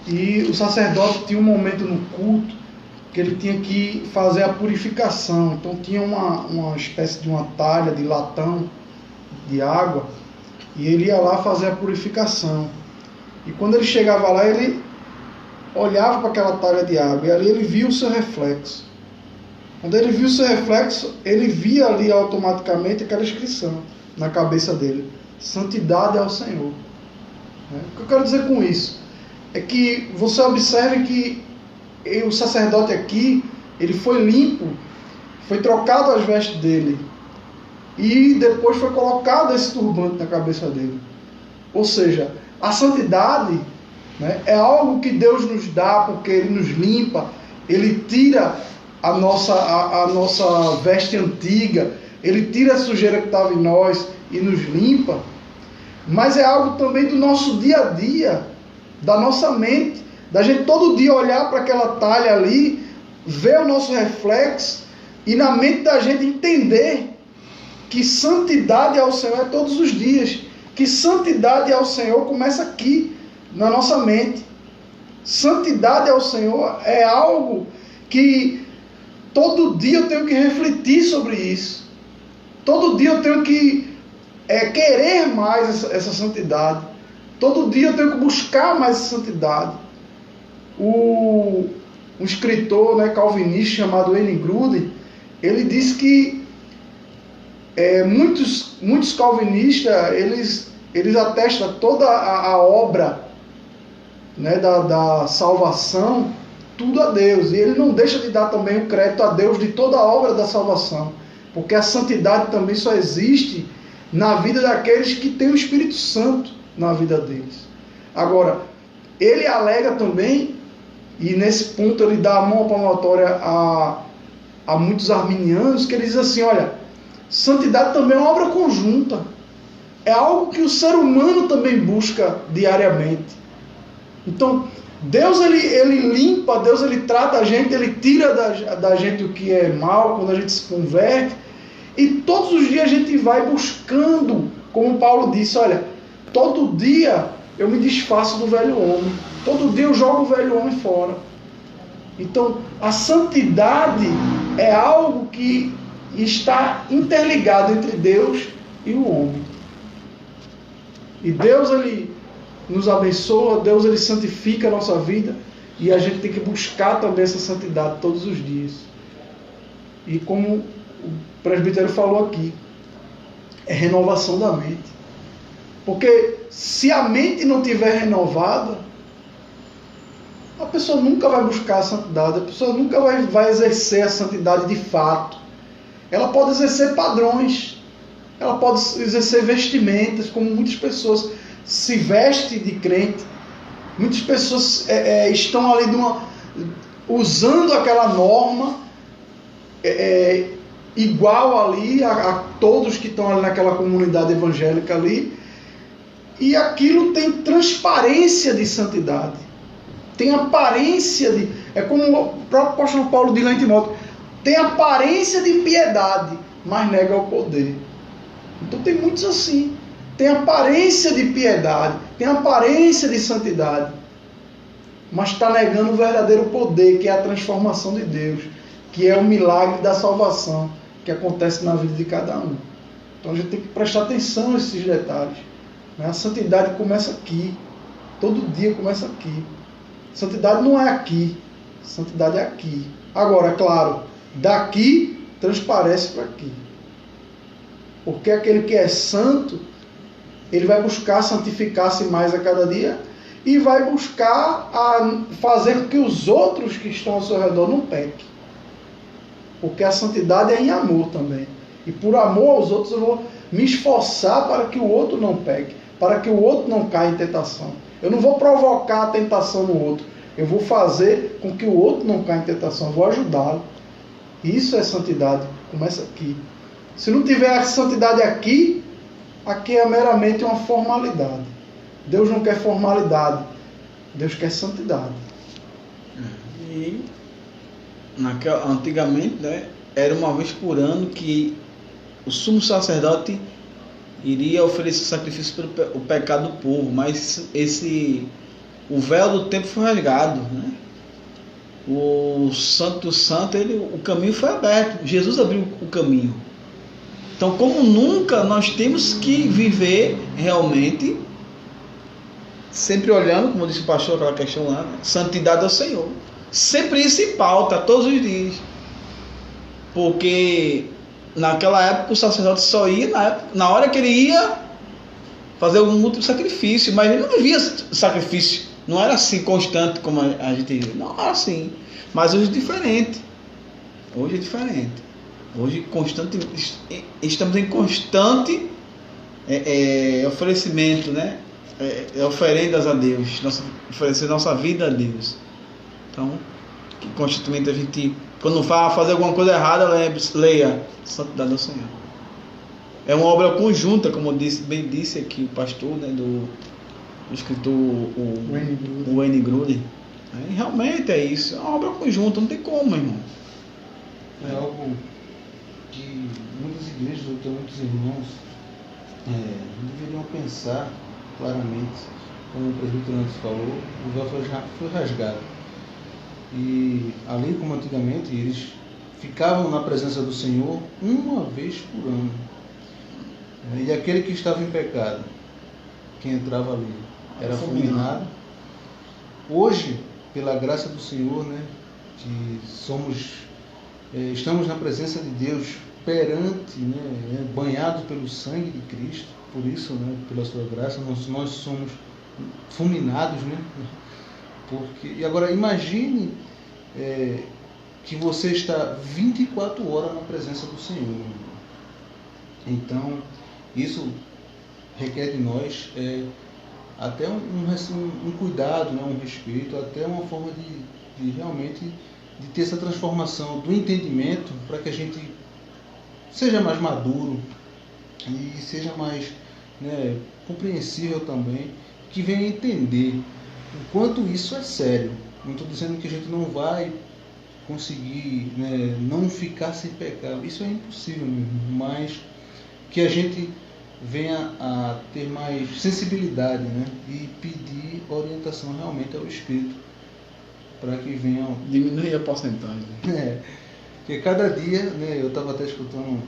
E o sacerdote tinha um momento no culto que ele tinha que fazer a purificação. Então tinha uma espécie de uma talha de latão de água e ele ia lá fazer a purificação. E quando ele chegava lá, ele olhava para aquela talha de água e ali ele via o seu reflexo. Quando ele viu o seu reflexo, ele via ali automaticamente aquela inscrição na cabeça dele: Santidade ao Senhor. O que eu quero dizer com isso é que você observe que o sacerdote aqui Ele foi limpo, foi trocado as vestes dele e depois foi colocado esse turbante na cabeça dele. Ou seja, a santidade, né, é algo que Deus nos dá porque Ele nos limpa, Ele tira a nossa veste antiga, Ele tira a sujeira que estava em nós e nos limpa. Mas é algo também do nosso dia a dia, da nossa mente, da gente todo dia olhar para aquela talha ali, ver o nosso reflexo e na mente da gente entender que santidade ao Senhor é todos os dias, que santidade ao Senhor começa aqui, na nossa mente. Santidade ao Senhor é algo que todo dia eu tenho que refletir sobre isso. Todo dia eu tenho que querer mais essa santidade. Todo dia eu tenho que buscar mais essa santidade. Um escritor, né, calvinista chamado Wayne Grudem, ele diz que muitos calvinistas eles atestam toda a obra, né, da salvação, tudo a Deus, e ele não deixa de dar também o crédito a Deus de toda a obra da salvação, porque a santidade também só existe na vida daqueles que têm o Espírito Santo na vida deles. Agora, ele alega também, e nesse ponto ele dá a mão palmatória a muitos arminianos, que ele diz assim: olha, santidade também é uma obra conjunta, é algo que o ser humano também busca diariamente. Então, Deus ele limpa, Deus ele trata a gente, ele tira da gente o que é mal quando a gente se converte, e todos os dias a gente vai buscando, como Paulo disse, olha, todo dia eu me desfaço do velho homem, todo dia eu jogo o velho homem fora. Então, a santidade é algo que está interligado entre Deus e o homem. E Deus ele nos abençoa, Deus ele santifica a nossa vida, e a gente tem que buscar também essa santidade todos os dias. E como o presbítero falou aqui, é renovação da mente. Porque se a mente não tiver renovada, a pessoa nunca vai buscar a santidade, a pessoa nunca vai exercer a santidade de fato. Ela pode exercer padrões, ela pode exercer vestimentas, como muitas pessoas se vestem de crente. Muitas pessoas estão ali usando aquela norma igual ali a todos que estão ali naquela comunidade evangélica ali, e aquilo tem transparência de santidade, tem aparência de... É como o próprio apóstolo Paulo diz lá em Timóteo, tem aparência de piedade, mas nega o poder. Então tem muitos assim, tem aparência de piedade, tem aparência de santidade, mas está negando o verdadeiro poder, que é a transformação de Deus, que é o milagre da salvação que acontece na vida de cada um. Então a gente tem que prestar atenção a esses detalhes. A santidade começa aqui, todo dia começa aqui. Santidade não é aqui, santidade é aqui. Agora, claro, daqui transparece para aqui. Porque aquele que é santo, ele vai buscar santificar-se mais a cada dia e vai buscar fazer com que os outros que estão ao seu redor não pequem. Porque a santidade é em amor também. E por amor aos outros eu vou me esforçar para que o outro não peque, para que o outro não caia em tentação. Eu não vou provocar a tentação no outro, eu vou fazer com que o outro não caia em tentação, eu vou ajudá-lo. Isso é santidade, começa aqui. Se não tiver a santidade aqui é meramente uma formalidade. Deus não quer formalidade, Deus quer santidade. E antigamente, né, era uma vez por ano que o sumo sacerdote iria oferecer sacrifício pelo pecado do povo, mas o véu do templo foi rasgado, né? O Santo Santo, o caminho foi aberto, Jesus abriu o caminho. Então, como nunca, nós temos que viver realmente, sempre olhando, como disse o pastor, aquela questão lá, né? Santidade ao Senhor. Sempre isso em pauta, todos os dias. Porque naquela época o sacerdote só ia na hora que ele ia fazer algum outro sacrifício, mas ele não vivia sacrifício. Não era assim constante como a gente vive. Não era assim. Mas hoje é diferente. Hoje é diferente. Hoje estamos em constante oferecimento, né? Oferendas a Deus, oferecer nossa vida a Deus. Então, que constantemente a gente, quando vai fazer alguma coisa errada, leia Santidade ao Senhor. É uma obra conjunta, como bem disse aqui o pastor, né, do escritor o Wayne Grudem. Realmente é isso, é uma obra conjunta, não tem como, irmão. É algo que muitas igrejas, ou muitos irmãos, deveriam pensar claramente. Como o presbítero antes falou, o véu foi rasgado. E ali, como antigamente, eles ficavam na presença do Senhor uma vez por ano. E aquele que estava em pecado, que entrava ali, era fulminado. Hoje, pela graça do Senhor, né, que estamos na presença de Deus perante, né, banhados pelo sangue de Cristo, por isso, né, pela sua graça, nós somos fulminados, né? E agora imagine que você está 24 horas na presença do Senhor. Então, isso requer de nós até um cuidado, né, um respeito, até uma forma de realmente de ter essa transformação do entendimento, para que a gente seja mais maduro e seja mais, né, compreensível também, que venha entender o quanto isso é sério. Não estou dizendo que a gente não vai conseguir, né, não ficar sem pecado, isso é impossível mesmo, mas que a gente venha a ter mais sensibilidade, né, e pedir orientação realmente ao Espírito, para que venham... Diminuir a porcentagem. Porque cada dia, né, eu estava até escutando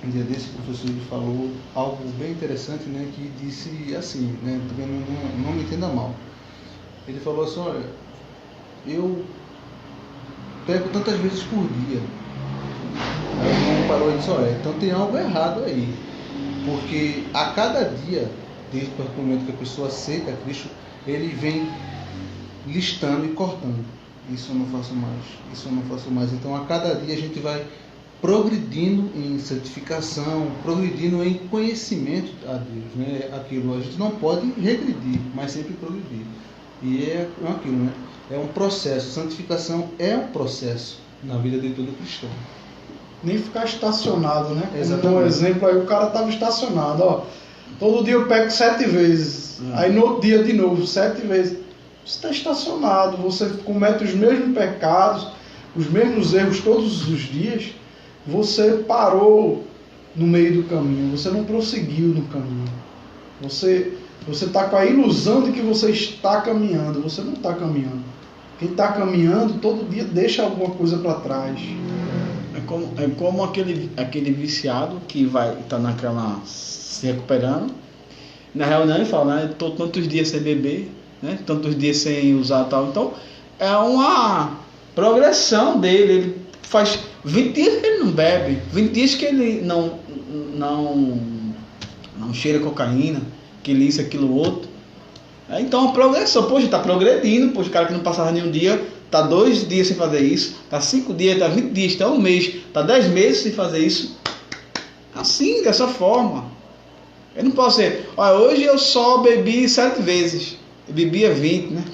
um dia desse, o professor ele falou algo bem interessante, né, que disse assim, né, também não me entenda mal. Ele falou assim, olha, eu peco tantas vezes por dia. Aí o irmão parou e disse, olha, então tem algo errado aí. Porque a cada dia, desde o momento que a pessoa aceita Cristo, ele vem listando e cortando. Isso eu não faço mais, isso eu não faço mais. Então a cada dia a gente vai progredindo em santificação, progredindo em conhecimento a Deus, né? Aquilo, a gente não pode regredir, mas sempre progredir. E é aquilo, né? É um processo, santificação é um processo na vida de todo cristão. Nem ficar estacionado, né? Exatamente. Um exemplo aí, o cara estava estacionado, ó. Todo dia eu pego 7 vezes, aí no outro dia de novo, 7 vezes. Você está estacionado, você comete os mesmos pecados, os mesmos erros todos os dias, você parou no meio do caminho, você não prosseguiu no caminho. Você está com a ilusão de que você está caminhando, você não está caminhando. Quem está caminhando, todo dia deixa alguma coisa para trás. É como aquele viciado que vai estar naquela se recuperando. Na reunião ele fala, né? Estou tantos dias sem beber, né? Tantos dias sem usar tal. Então é uma progressão dele. Ele faz 20 dias que ele não bebe, 20 dias que ele não cheira cocaína, que isso, aquilo, outro. Então a progressão, poxa, está progredindo, poxa, o cara que não passava nenhum dia, está 2 dias sem fazer isso, está 5 dias, está 20 dias, está 1 mês, está 10 meses sem fazer isso. Assim, dessa forma. Eu não posso ser, olha, hoje eu só bebi 7 vezes, eu bebia 20, né?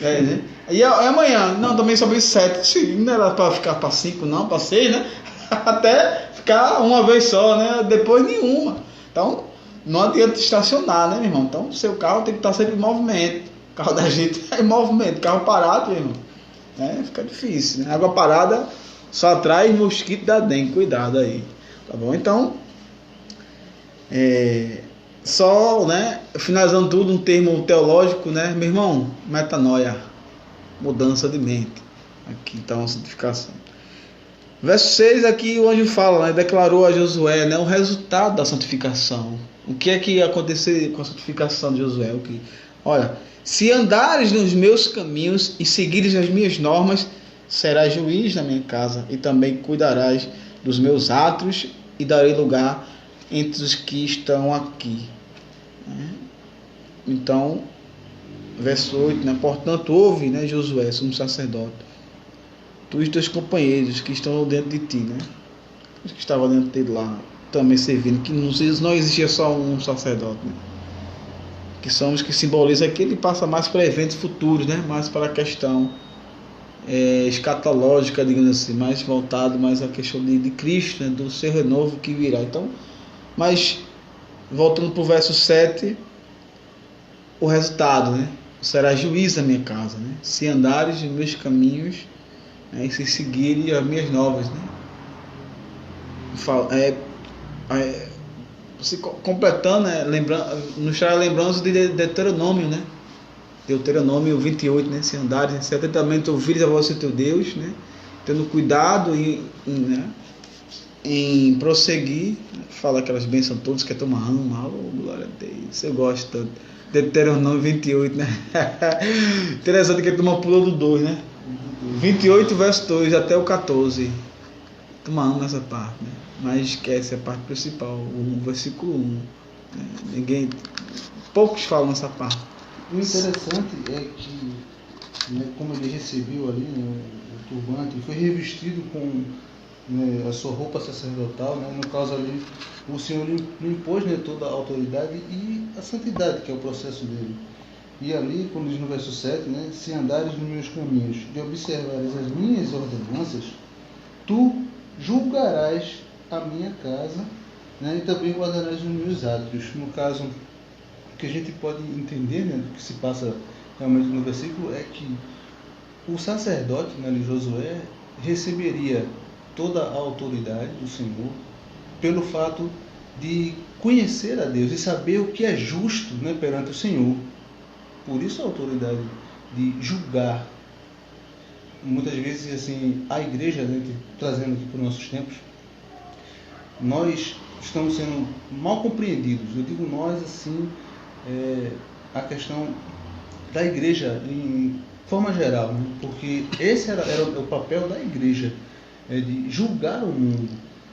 Né? E amanhã, não, também só bebi 7, sim, não era para ficar para 5 não, para 6, né? Até ficar uma vez só, né? Depois nenhuma. Então, não adianta estacionar, né, meu irmão? Então, seu carro tem que estar sempre em movimento. O carro da gente é em movimento. Carro parado, meu irmão, fica difícil, né? Água parada só atrai mosquito da dengue. Cuidado aí, tá bom? Então, só, né, finalizando tudo, um termo teológico, né, meu irmão? Metanoia, mudança de mente. Aqui, então, santificação. Verso 6 aqui o anjo fala, né, declarou a Josué, né, o resultado da santificação. O que é que ia acontecer com a santificação de Josué? Olha, se andares nos meus caminhos e seguires as minhas normas, serás juiz na minha casa e também cuidarás dos meus atos e darei lugar entre os que estão aqui. Então, verso 8, né, portanto, ouve, né, Josué, sumo sacerdote, tu e os teus companheiros que estão dentro de ti, né? Os que estavam dentro dele lá, também servindo, que não existia só um sacerdote, né? Que são os que simbolizam que ele passa mais para eventos futuros, né? Mais para a questão escatológica, digamos assim, mais voltado mais à questão de Cristo, né? Do seu renovo que virá. Então, mas voltando para o verso 7, o resultado, né? Será juiz na minha casa, né? Se andares nos meus caminhos, né? E se seguires as minhas novas, né? Se completando, né? Nos traz a lembrança de Deuteronômio, né? Deuteronômio 28, né? Se andares certamente ouvires a voz do teu Deus, né? Tendo cuidado em prosseguir, né? Fala aquelas bênçãos todas que é tomar alma, glória a Deus, eu gosto tanto. Deuteronômio 28, né? Interessante que ele toma pula do 2, né? 28 verso 2 até o 14. Toma alma nessa parte, né? Mas esquece a parte principal, o versículo 1. Né? Poucos falam essa parte. O interessante é que, né, como ele recebeu ali, né, o turbante, foi revestido com, né, a sua roupa sacerdotal, né, no caso ali, o Senhor lhe impôs, né, toda a autoridade e a santidade, que é o processo dele. E ali, como diz no verso 7, né, se andares nos meus caminhos e observares as minhas ordenanças, tu julgarás a minha casa, né, e também guardarás os meus átrios. No caso, o que a gente pode entender, né, do que se passa realmente no versículo é que o sacerdote, né, Josué, receberia toda a autoridade do Senhor pelo fato de conhecer a Deus e saber o que é justo, né, perante o Senhor. Por isso a autoridade de julgar. Muitas vezes, assim, a igreja, né, trazendo aqui para os nossos tempos, nós estamos sendo mal compreendidos. Eu digo nós, assim, a questão da igreja em forma geral, né? Porque esse era o papel da igreja, de julgar o mundo,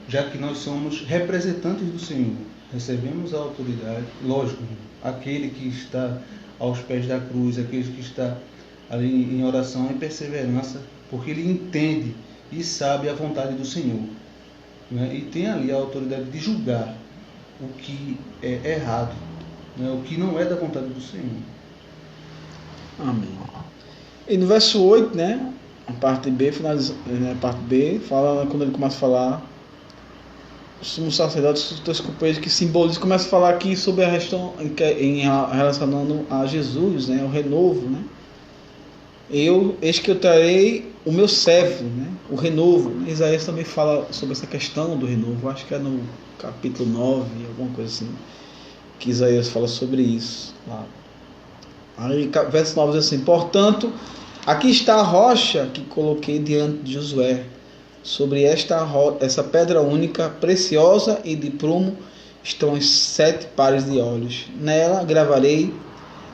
já que nós somos representantes do Senhor, recebemos a autoridade, lógico, aquele que está aos pés da cruz, aquele que está ali em oração e perseverança, porque ele entende e sabe a vontade do Senhor, né? E tem ali a autoridade de julgar o que é errado, né? O que não é da vontade do Senhor. Amém. E no verso 8, né, a parte B, a parte B, fala, quando ele começa a falar, somos sacerdotes, os teus companheiros, que simboliza, começa a falar aqui sobre a questão relacionando a Jesus, né, o renovo, né? Eis que eu trarei o meu servo, né, o renovo. Isaías também fala sobre essa questão do renovo, acho que é no capítulo 9, alguma coisa assim, que Isaías fala sobre isso. Aí, verso 9 diz assim: portanto, aqui está a rocha que coloquei diante de Josué. Sobre essa pedra única, preciosa e de prumo, estão os 7 pares de olhos. Nela gravarei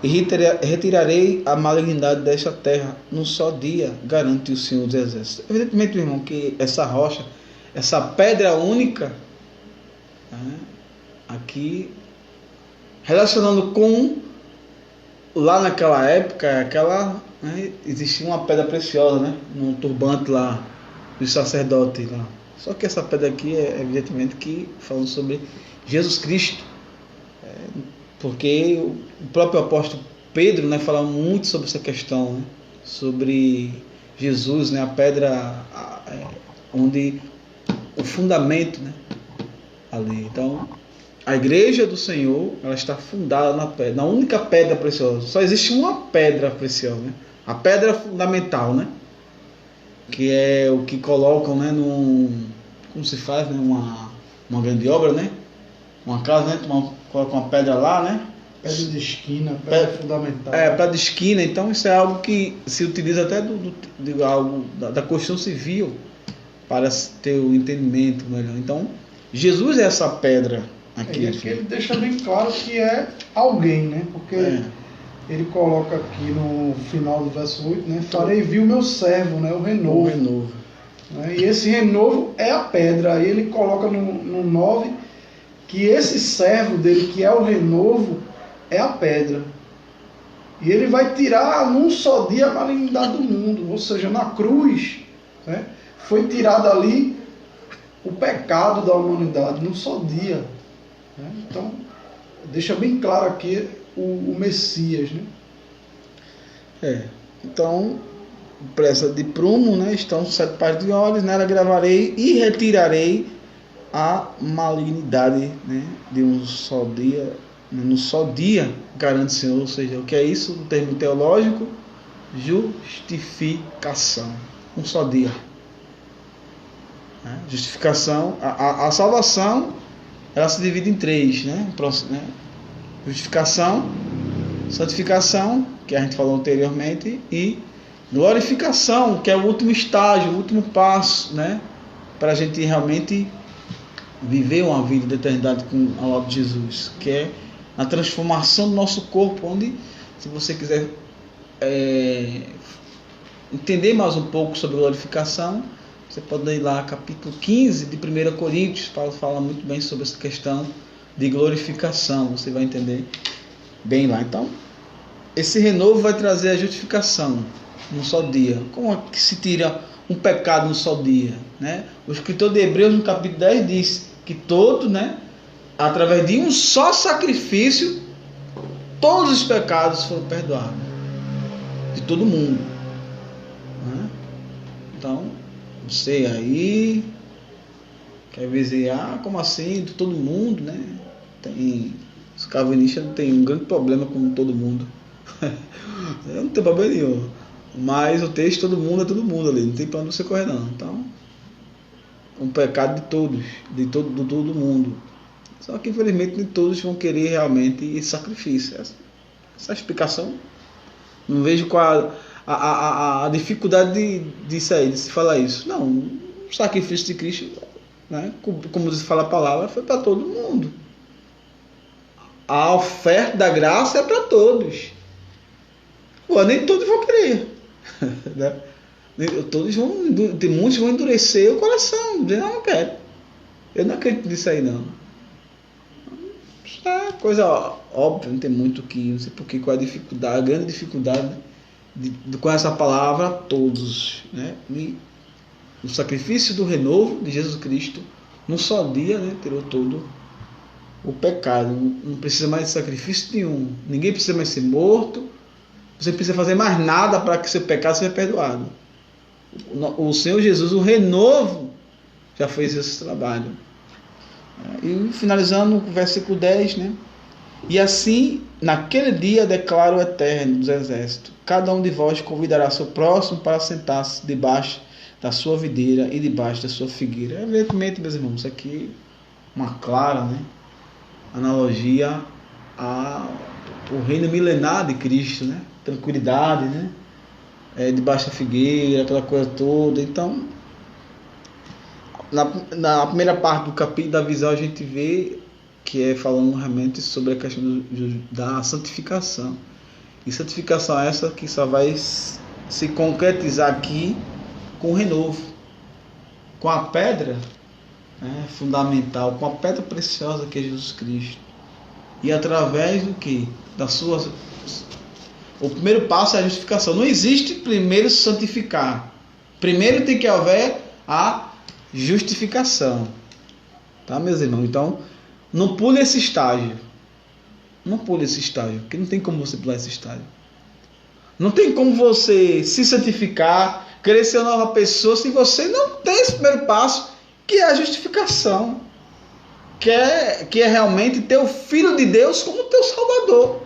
e retirarei a malignidade desta terra num só dia, garante o Senhor dos Exércitos. Evidentemente, meu irmão, que essa rocha, essa pedra única, né, aqui, relacionando com lá naquela época, né, existia uma pedra preciosa, né, num turbante lá do sacerdote lá. Só que essa pedra aqui é evidentemente que falando sobre Jesus Cristo, porque o próprio apóstolo Pedro, né, fala muito sobre essa questão, né, sobre Jesus, né, a pedra onde o fundamento, né, ali. Então, a igreja do Senhor, ela está fundada na pedra, na única pedra preciosa. Só existe uma pedra preciosa, né? A pedra fundamental, né? Que é o que colocam, né, como se faz, né, uma grande obra, né? Uma casa, né? Coloca uma pedra lá, né? Pedra de esquina, pedra fundamental. Pedra de esquina. Então isso é algo que se utiliza até da construção civil para ter o entendimento melhor. Então Jesus é essa pedra aqui. Ele deixa bem claro que é alguém, né? Porque ele coloca aqui no final do verso 8, né? Farei vir o meu servo, né? O renovo. Né? E esse renovo é a pedra. Aí ele coloca no 9 que esse servo dele, que é o renovo, é a pedra. E ele vai tirar num só dia a malignidade do mundo. Ou seja, na cruz, né? Foi tirado ali o pecado da humanidade num só dia, né? Então, deixa bem claro aqui o Messias, né? Então, pressa de prumo, né? Estão 7 pares de olhos, nela gravarei e retirarei a malignidade, né? De um só dia, no só dia, garante o Senhor. Ou seja, o que é isso? O termo teológico, justificação. Um só dia. Justificação, a salvação, ela se divide em 3, né? Justificação, santificação, que a gente falou anteriormente, e glorificação, que é o último estágio, o último passo, né? Para a gente realmente viver uma vida de eternidade ao lado de Jesus, que é a transformação do nosso corpo, onde, se você quiser entender mais um pouco sobre glorificação, você pode ir lá, capítulo 15 de 1 Coríntios, Paulo fala muito bem sobre essa questão de glorificação, você vai entender bem lá. Então, esse renovo vai trazer a justificação num só dia. Como é que se tira um pecado num só dia, né? O escritor de Hebreus, no capítulo 10, diz que todo, né, através de um só sacrifício, todos os pecados foram perdoados, de todo mundo, né? Então, você aí quer dizer, como assim, de todo mundo, né? Os calvinistas têm um grande problema com todo mundo. Não tem problema nenhum. Mas o texto, todo mundo é todo mundo ali, não tem para onde você correr não. Então, um pecado de todos, de todo mundo. Só que infelizmente nem todos vão querer realmente esse sacrifício. Essa explicação, não vejo qual a dificuldade disso aí, de se falar isso. Não, o sacrifício de Cristo, né, como se fala a palavra, foi para todo mundo. A oferta da graça é para todos. Nem todos vão querer. Né? Todos tem muitos vão endurecer o coração, dizer, não quero. Eu não acredito nisso aí não. Isso é coisa óbvia, não tem muito que, não sei porque, qual é a dificuldade, a grande dificuldade com essa palavra, todos, né? E o sacrifício do renovo de Jesus Cristo, num só dia, né, tirou todo o pecado. Não precisa mais de sacrifício nenhum. Ninguém precisa mais ser morto. Você não precisa fazer mais nada para que seu pecado seja perdoado. O Senhor Jesus, o renovo, já fez esse trabalho. E finalizando o versículo 10, né? E assim, naquele dia declara o Eterno dos Exércitos: cada um de vós convidará seu próximo para sentar-se debaixo da sua videira e debaixo da sua figueira. Evidentemente, meus irmãos, isso aqui é uma clara, né, analogia ao reino milenar de Cristo, né? Tranquilidade, né? Debaixo da figueira, aquela coisa toda. Então, na primeira parte do capítulo da visão, a gente vê que é falando realmente sobre a questão da santificação. E santificação é essa que só vai se concretizar aqui com o renovo, com a pedra, né, fundamental, com a pedra preciosa que é Jesus Cristo. E através do que? O primeiro passo é a justificação. Não existe primeiro santificar. Primeiro tem que haver a justificação. Tá, meus irmãos? Então, não pule esse estágio. Não pule esse estágio, porque não tem como você pular esse estágio. Não tem como você se santificar, querer ser uma nova pessoa, se você não tem esse primeiro passo, que é a justificação. Que é realmente ter o Filho de Deus como teu Salvador.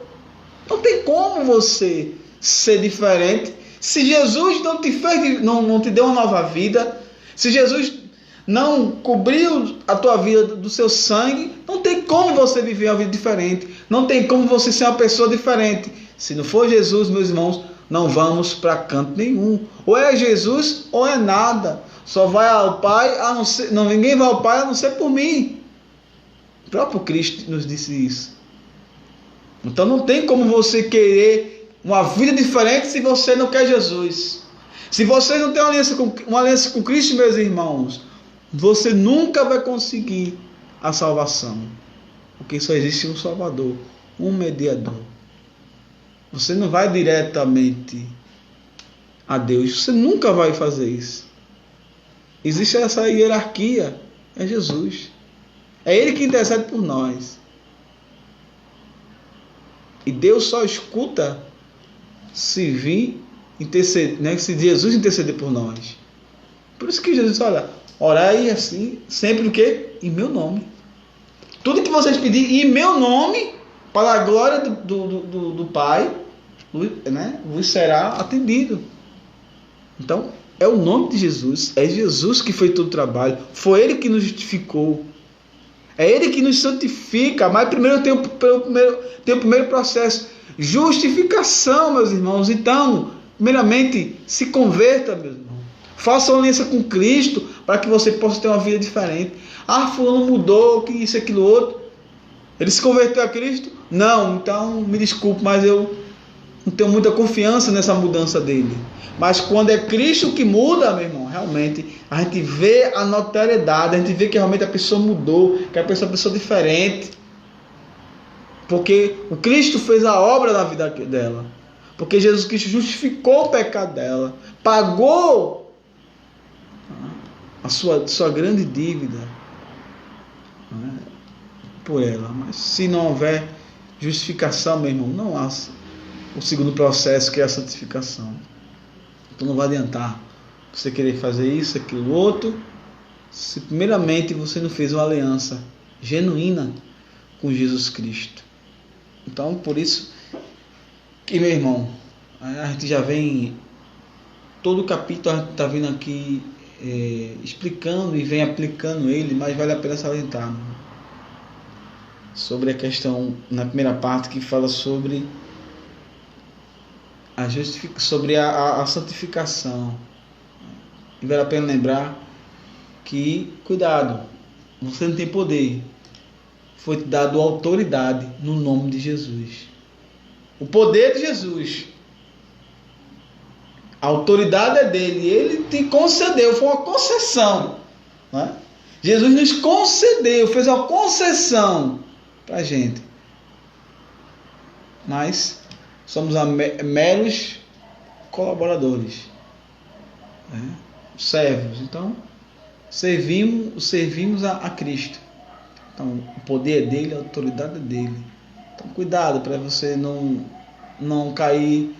Não tem como você ser diferente se Jesus não te fez, não te deu uma nova vida. Se Jesus não cobriu a tua vida do seu sangue, não tem como você viver uma vida diferente. Não tem como você ser uma pessoa diferente. Se não for Jesus, meus irmãos, não vamos para canto nenhum. Ou é Jesus ou é nada. Só vai ao Pai, a não ser, ninguém vai ao Pai a não ser por mim. O próprio Cristo nos disse isso. Então não tem como você querer uma vida diferente se você não quer Jesus. Se você não tem uma aliança com Cristo, meus irmãos, você nunca vai conseguir a salvação. Porque só existe um Salvador, um mediador. Você não vai diretamente a Deus. Você nunca vai fazer isso. Existe essa hierarquia, é Jesus. É Ele que intercede por nós. E Deus só escuta se vir interceder, né? Se Jesus interceder por nós. Por isso que Jesus diz, olha, orai assim, sempre o quê? Em meu nome. Tudo que vocês pedirem em meu nome, para a glória do Pai, né? Vos será atendido. Então, é o nome de Jesus. É Jesus que fez todo o trabalho. Foi Ele que nos justificou. É Ele que nos santifica. Mas primeiro tem o primeiro processo. Justificação, meus irmãos. Então, primeiramente, se converta, meus irmãos. Faça uma aliança com Cristo para que você possa ter uma vida diferente. Ah, fulano mudou, que isso, aquilo, outro. Ele se converteu a Cristo? Não, então me desculpe, mas eu não tenho muita confiança nessa mudança dele. Mas quando é Cristo que muda, meu irmão, realmente, a gente vê a notoriedade, a gente vê que realmente a pessoa mudou, que a pessoa é uma pessoa diferente. Porque o Cristo fez a obra na vida dela. Porque Jesus Cristo justificou o pecado dela, pagou a sua grande dívida, né, por ela. Mas se não houver justificação, meu irmão, não há o segundo processo, que é a santificação. Então não vai adiantar você querer fazer isso, aquilo, outro, se primeiramente você não fez uma aliança genuína com Jesus Cristo. Então, por isso que, meu irmão, a gente já vem, todo o capítulo a gente está vindo aqui explicando e vem aplicando ele, mas vale a pena salientar, sobre a questão, na primeira parte, que fala sobre a santificação. E vale a pena lembrar que, cuidado, você não tem poder, foi te dado autoridade no nome de Jesus. O poder de Jesus, a autoridade é dele, ele te concedeu, foi uma concessão, né? Jesus nos concedeu, fez uma concessão para a gente, mas somos meros colaboradores, né? Servos. Então servimos a Cristo. Então o poder é dele, a autoridade é dele. Então cuidado para você não cair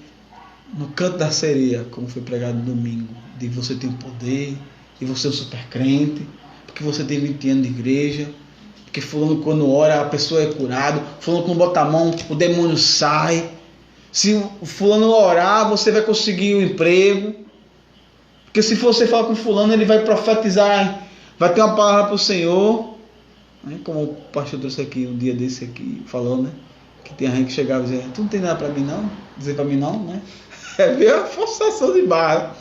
no canto da sereia, como foi pregado no domingo, de você ter poder, de você é um super crente, porque você tem 20 anos de igreja, porque fulano quando ora a pessoa é curada, fulano quando bota a mão o demônio sai, se o fulano orar você vai conseguir um emprego, porque se você falar com fulano ele vai profetizar, vai ter uma palavra para o Senhor, né? Como o pastor trouxe aqui um dia desse aqui, falou, né? Que tem gente que chegava e dizia, tu não tem nada para mim não? Dizer para mim não, né? É ver a forçação de barra.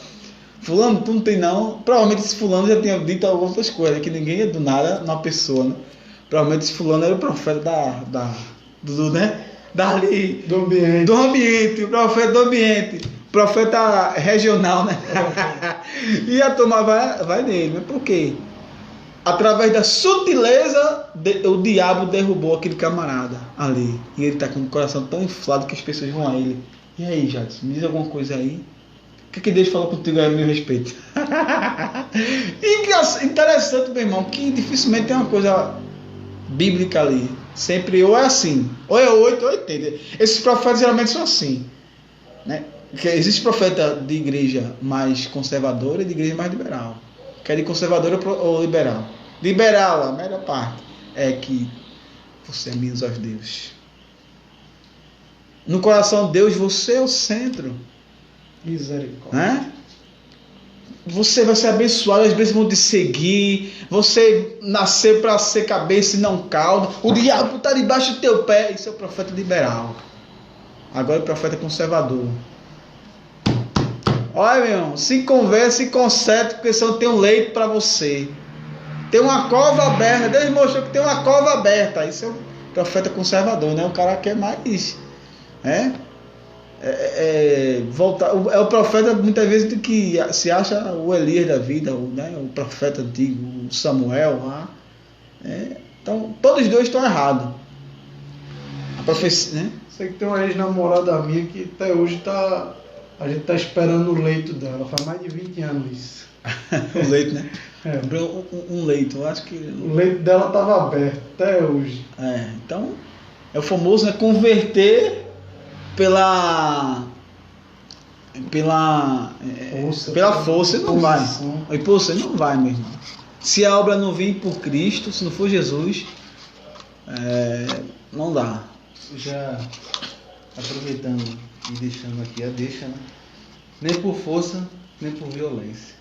Fulano, tu não tem não. Provavelmente esse fulano já tinha dito algumas outras coisas, que ninguém é do nada na pessoa, né? Provavelmente esse fulano era o profeta do ambiente, o profeta do ambiente, profeta regional, né? E a turma vai nele, mas por quê? Através da sutileza, o diabo derrubou aquele camarada ali. E ele está com o coração tão inflado que as pessoas vão a ele. E aí, Jadson, me diz alguma coisa aí? O que Deus falou contigo a meu respeito? Interessante, meu irmão, que dificilmente tem uma coisa bíblica ali. Sempre ou é assim, ou é 8 ou 80. Esses profetas geralmente são assim, né? Porque existe profeta de igreja mais conservadora e de igreja mais liberal. Quer de conservadora ou liberal? Liberal, a melhor parte é que você é menos aos deuses. No coração de Deus, você é o centro. Misericórdia. Né? Você vai ser abençoado, as bênçãos vão te seguir. Você nasceu para ser cabeça e não cauda. O diabo está debaixo do teu pé. Isso é o profeta liberal. Agora é o profeta conservador. Olha, meu irmão, se converse e conserte, porque senão tem um leito para você. Tem uma cova aberta. Deus mostrou que tem uma cova aberta. Isso é o profeta conservador, né? O cara quer mais. É o profeta muitas vezes que se acha o Elias da vida, o profeta antigo, o Samuel lá. Então, todos os dois estão errados. A profecia, né? Sei que tem uma ex-namorada minha que até hoje está A gente tá esperando o leito dela. Faz mais de 20 anos isso. O leito, né? É. Comprei um leito, eu acho que... O leito dela tava aberto até hoje. Então, é o famoso, né? Converter pela força, não vai. E por você não vai, meu irmão. Se a obra não vir por Cristo, se não for Jesus, não dá. Já aproveitando e deixando aqui a deixa, né? Nem por força, nem por violência.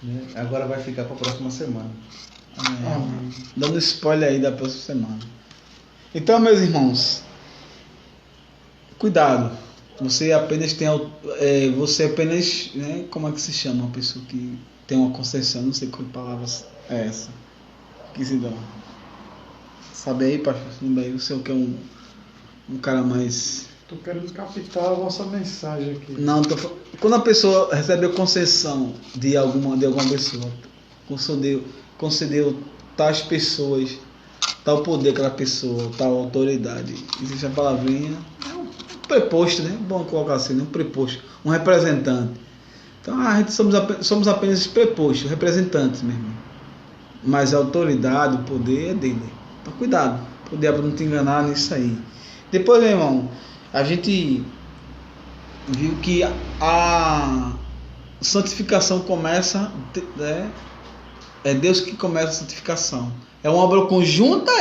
Né? Agora vai ficar para a próxima semana. Dando spoiler aí da próxima semana. Então, meus irmãos, cuidado. Você apenas tem, né, como é que se chama uma pessoa que tem uma concessão? Não sei qual palavra é essa. Que se dá. Sabe aí, pastor? O senhor que é um cara mais... Tô querendo captar a vossa mensagem aqui. Não, quando a pessoa recebe a concessão de alguma pessoa, concedeu tais pessoas, tal poder àquela pessoa, tal autoridade. Existe a palavrinha, é um preposto, né? Bom colocar assim, né? Um preposto, um representante. Então a gente somos apenas prepostos, representantes, meu irmão. Mas a autoridade, o poder é dele. Então cuidado, para o diabo não te enganar nisso aí. Depois, meu irmão, a gente viu que a santificação começa, é Deus que começa a santificação. É uma obra conjunta,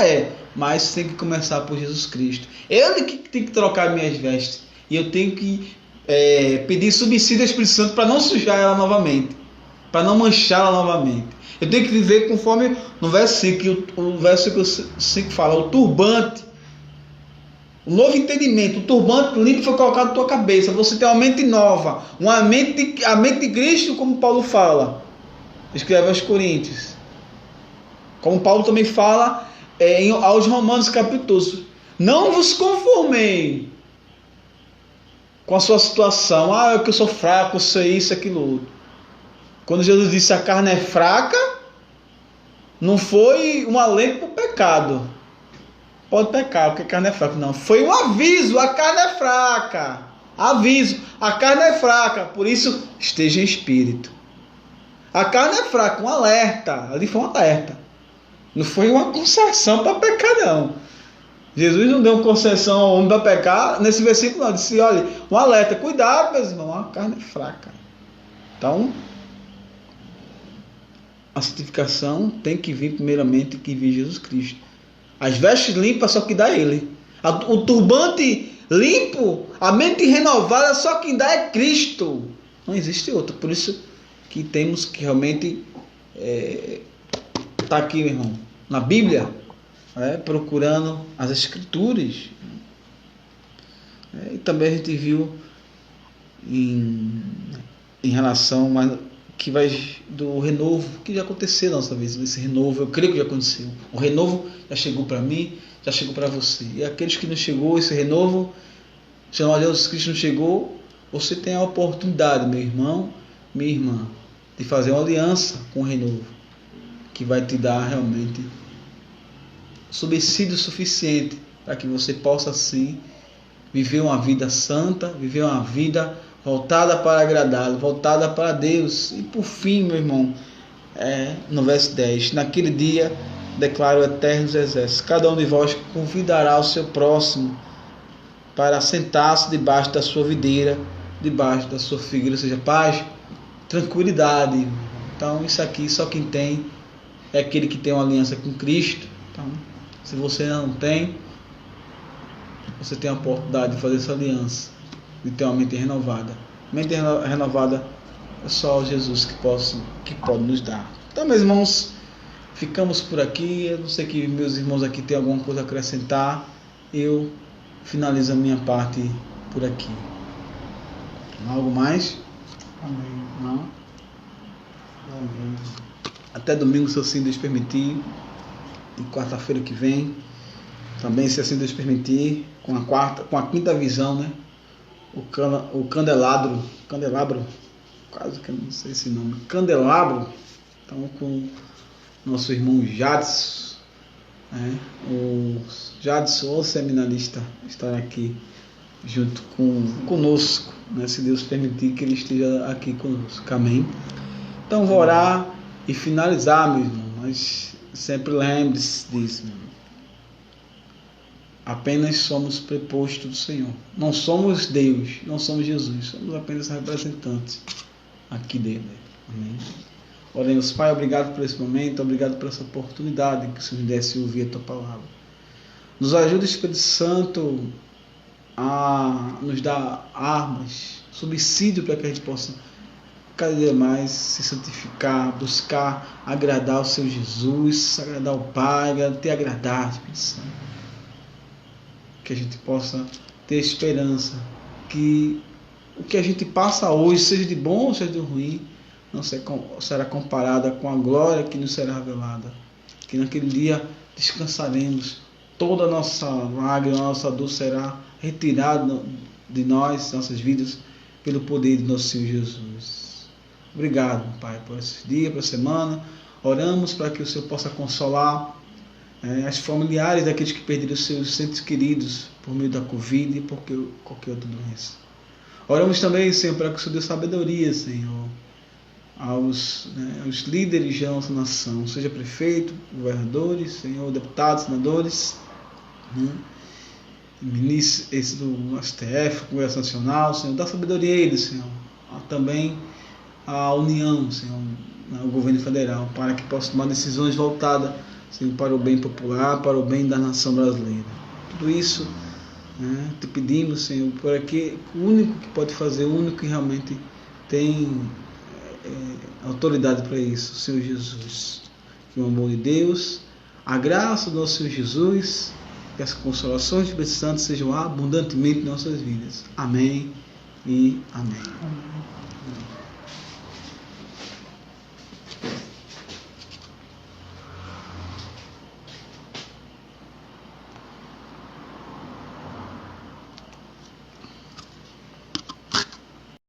mas tem que começar por Jesus Cristo. Ele que tem que trocar minhas vestes. E eu tenho que pedir subsídio ao Espírito Santo para não sujar ela novamente, para não manchá-la novamente. Eu tenho que viver conforme no verso 5, o versículo 5 fala, o turbante. O novo entendimento, o turbante limpo foi colocado na tua cabeça. Você tem uma mente nova, a mente de Cristo, como Paulo fala. Escreve aos Coríntios. Como Paulo também fala aos Romanos capítulo 12. Não vos conformei com a sua situação. Que eu sou fraco, eu sou isso, aquilo outro. Quando Jesus disse a carne é fraca, não foi um alento para o pecado. Pode pecar, porque a carne é fraca. Não, foi um aviso, a carne é fraca. Aviso, a carne é fraca, por isso esteja em espírito. A carne é fraca, um alerta. Ali foi um alerta. Não foi uma concessão para pecar, não. Jesus não deu uma concessão ao homem para pecar. Nesse versículo não, disse, olha, um alerta, cuidado, meus irmãos, a carne é fraca. Então, a santificação tem que vir primeiramente que vir Jesus Cristo. As vestes limpas só que dá Ele. O turbante limpo, a mente renovada só quem dá é Cristo. Não existe outro. Por isso que temos que realmente estar aqui, meu irmão, na Bíblia, procurando as Escrituras. E também a gente viu em relação que vai do renovo, que já aconteceu na nossa vida. Esse renovo, eu creio que já aconteceu. O renovo já chegou para mim, já chegou para você. E aqueles que não chegou, esse renovo, se o Jesus Cristo não chegou, você tem a oportunidade, meu irmão, minha irmã, de fazer uma aliança com o renovo, que vai te dar realmente subsídio suficiente para que você possa, sim, viver uma vida santa, viver uma vida voltada para agradá-lo, voltada para Deus. E por fim, meu irmão, no verso 10, naquele dia, declara o eterno dos exércitos, cada um de vós convidará o seu próximo para sentar-se debaixo da sua videira, debaixo da sua figueira, ou seja, paz, tranquilidade. Então isso aqui só quem tem é aquele que tem uma aliança com Cristo. Então, se você não tem, você tem a oportunidade de fazer essa aliança, de ter uma mente renovada. Mente renovada é só Jesus que pode nos dar. Então, meus irmãos, ficamos por aqui. Eu não sei que meus irmãos aqui têm alguma coisa a acrescentar. Eu finalizo a minha parte por aqui. Algo mais? Amém. Não? Amém. Até domingo, se assim Deus permitir. E quarta-feira que vem, também, se assim Deus permitir, com a quinta visão, né? O candelabro, quase que eu não sei esse nome, candelabro. Então, com nosso irmão Jadson, o Jadson, o seminarista, estará aqui junto conosco, né? Se Deus permitir que Ele esteja aqui conosco. Amém? Então vou orar e finalizar, meu irmão, mas sempre lembre-se disso, meu irmão. Apenas somos prepostos do Senhor. Não somos Deus, não somos Jesus, somos apenas representantes aqui dele. Amém? Oremos, Pai, obrigado por esse momento, obrigado por essa oportunidade que o Senhor nos desse ouvir a Tua palavra. Nos ajuda, Espírito Santo, a nos dar armas, subsídio para que a gente possa cada dia mais se santificar, buscar agradar o Senhor Jesus, agradar o Pai, te agradar, Espírito Santo. Que a gente possa ter esperança que o que a gente passa hoje, seja de bom ou seja de ruim, não será comparada com a glória que nos será revelada. Que naquele dia descansaremos, toda a nossa lágrima, a nossa dor será retirada de nós, nossas vidas, pelo poder de nosso Senhor Jesus. Obrigado, Pai, por esse dia, por essa semana. Oramos para que o Senhor possa consolar as familiares daqueles que perderam seus entes queridos por meio da Covid e por qualquer outra doença. Oramos também, Senhor, para que o Senhor dê sabedoria, Senhor, aos líderes da nossa nação, seja prefeito, governadores, Senhor, deputados, senadores, ministros do STF, Congresso Nacional, Senhor, dá sabedoria a eles, Senhor, também à União, Senhor, ao governo federal, para que possa tomar decisões voltadas, Senhor, para o bem popular, para o bem da nação brasileira. Tudo isso, te pedimos, Senhor, porque o único que pode fazer, o único que realmente tem autoridade para isso, o Senhor Jesus. Que o amor de Deus, a graça do nosso Senhor Jesus, que as consolações do Espírito Santo sejam abundantemente em nossas vidas. Amém e amém. Amém.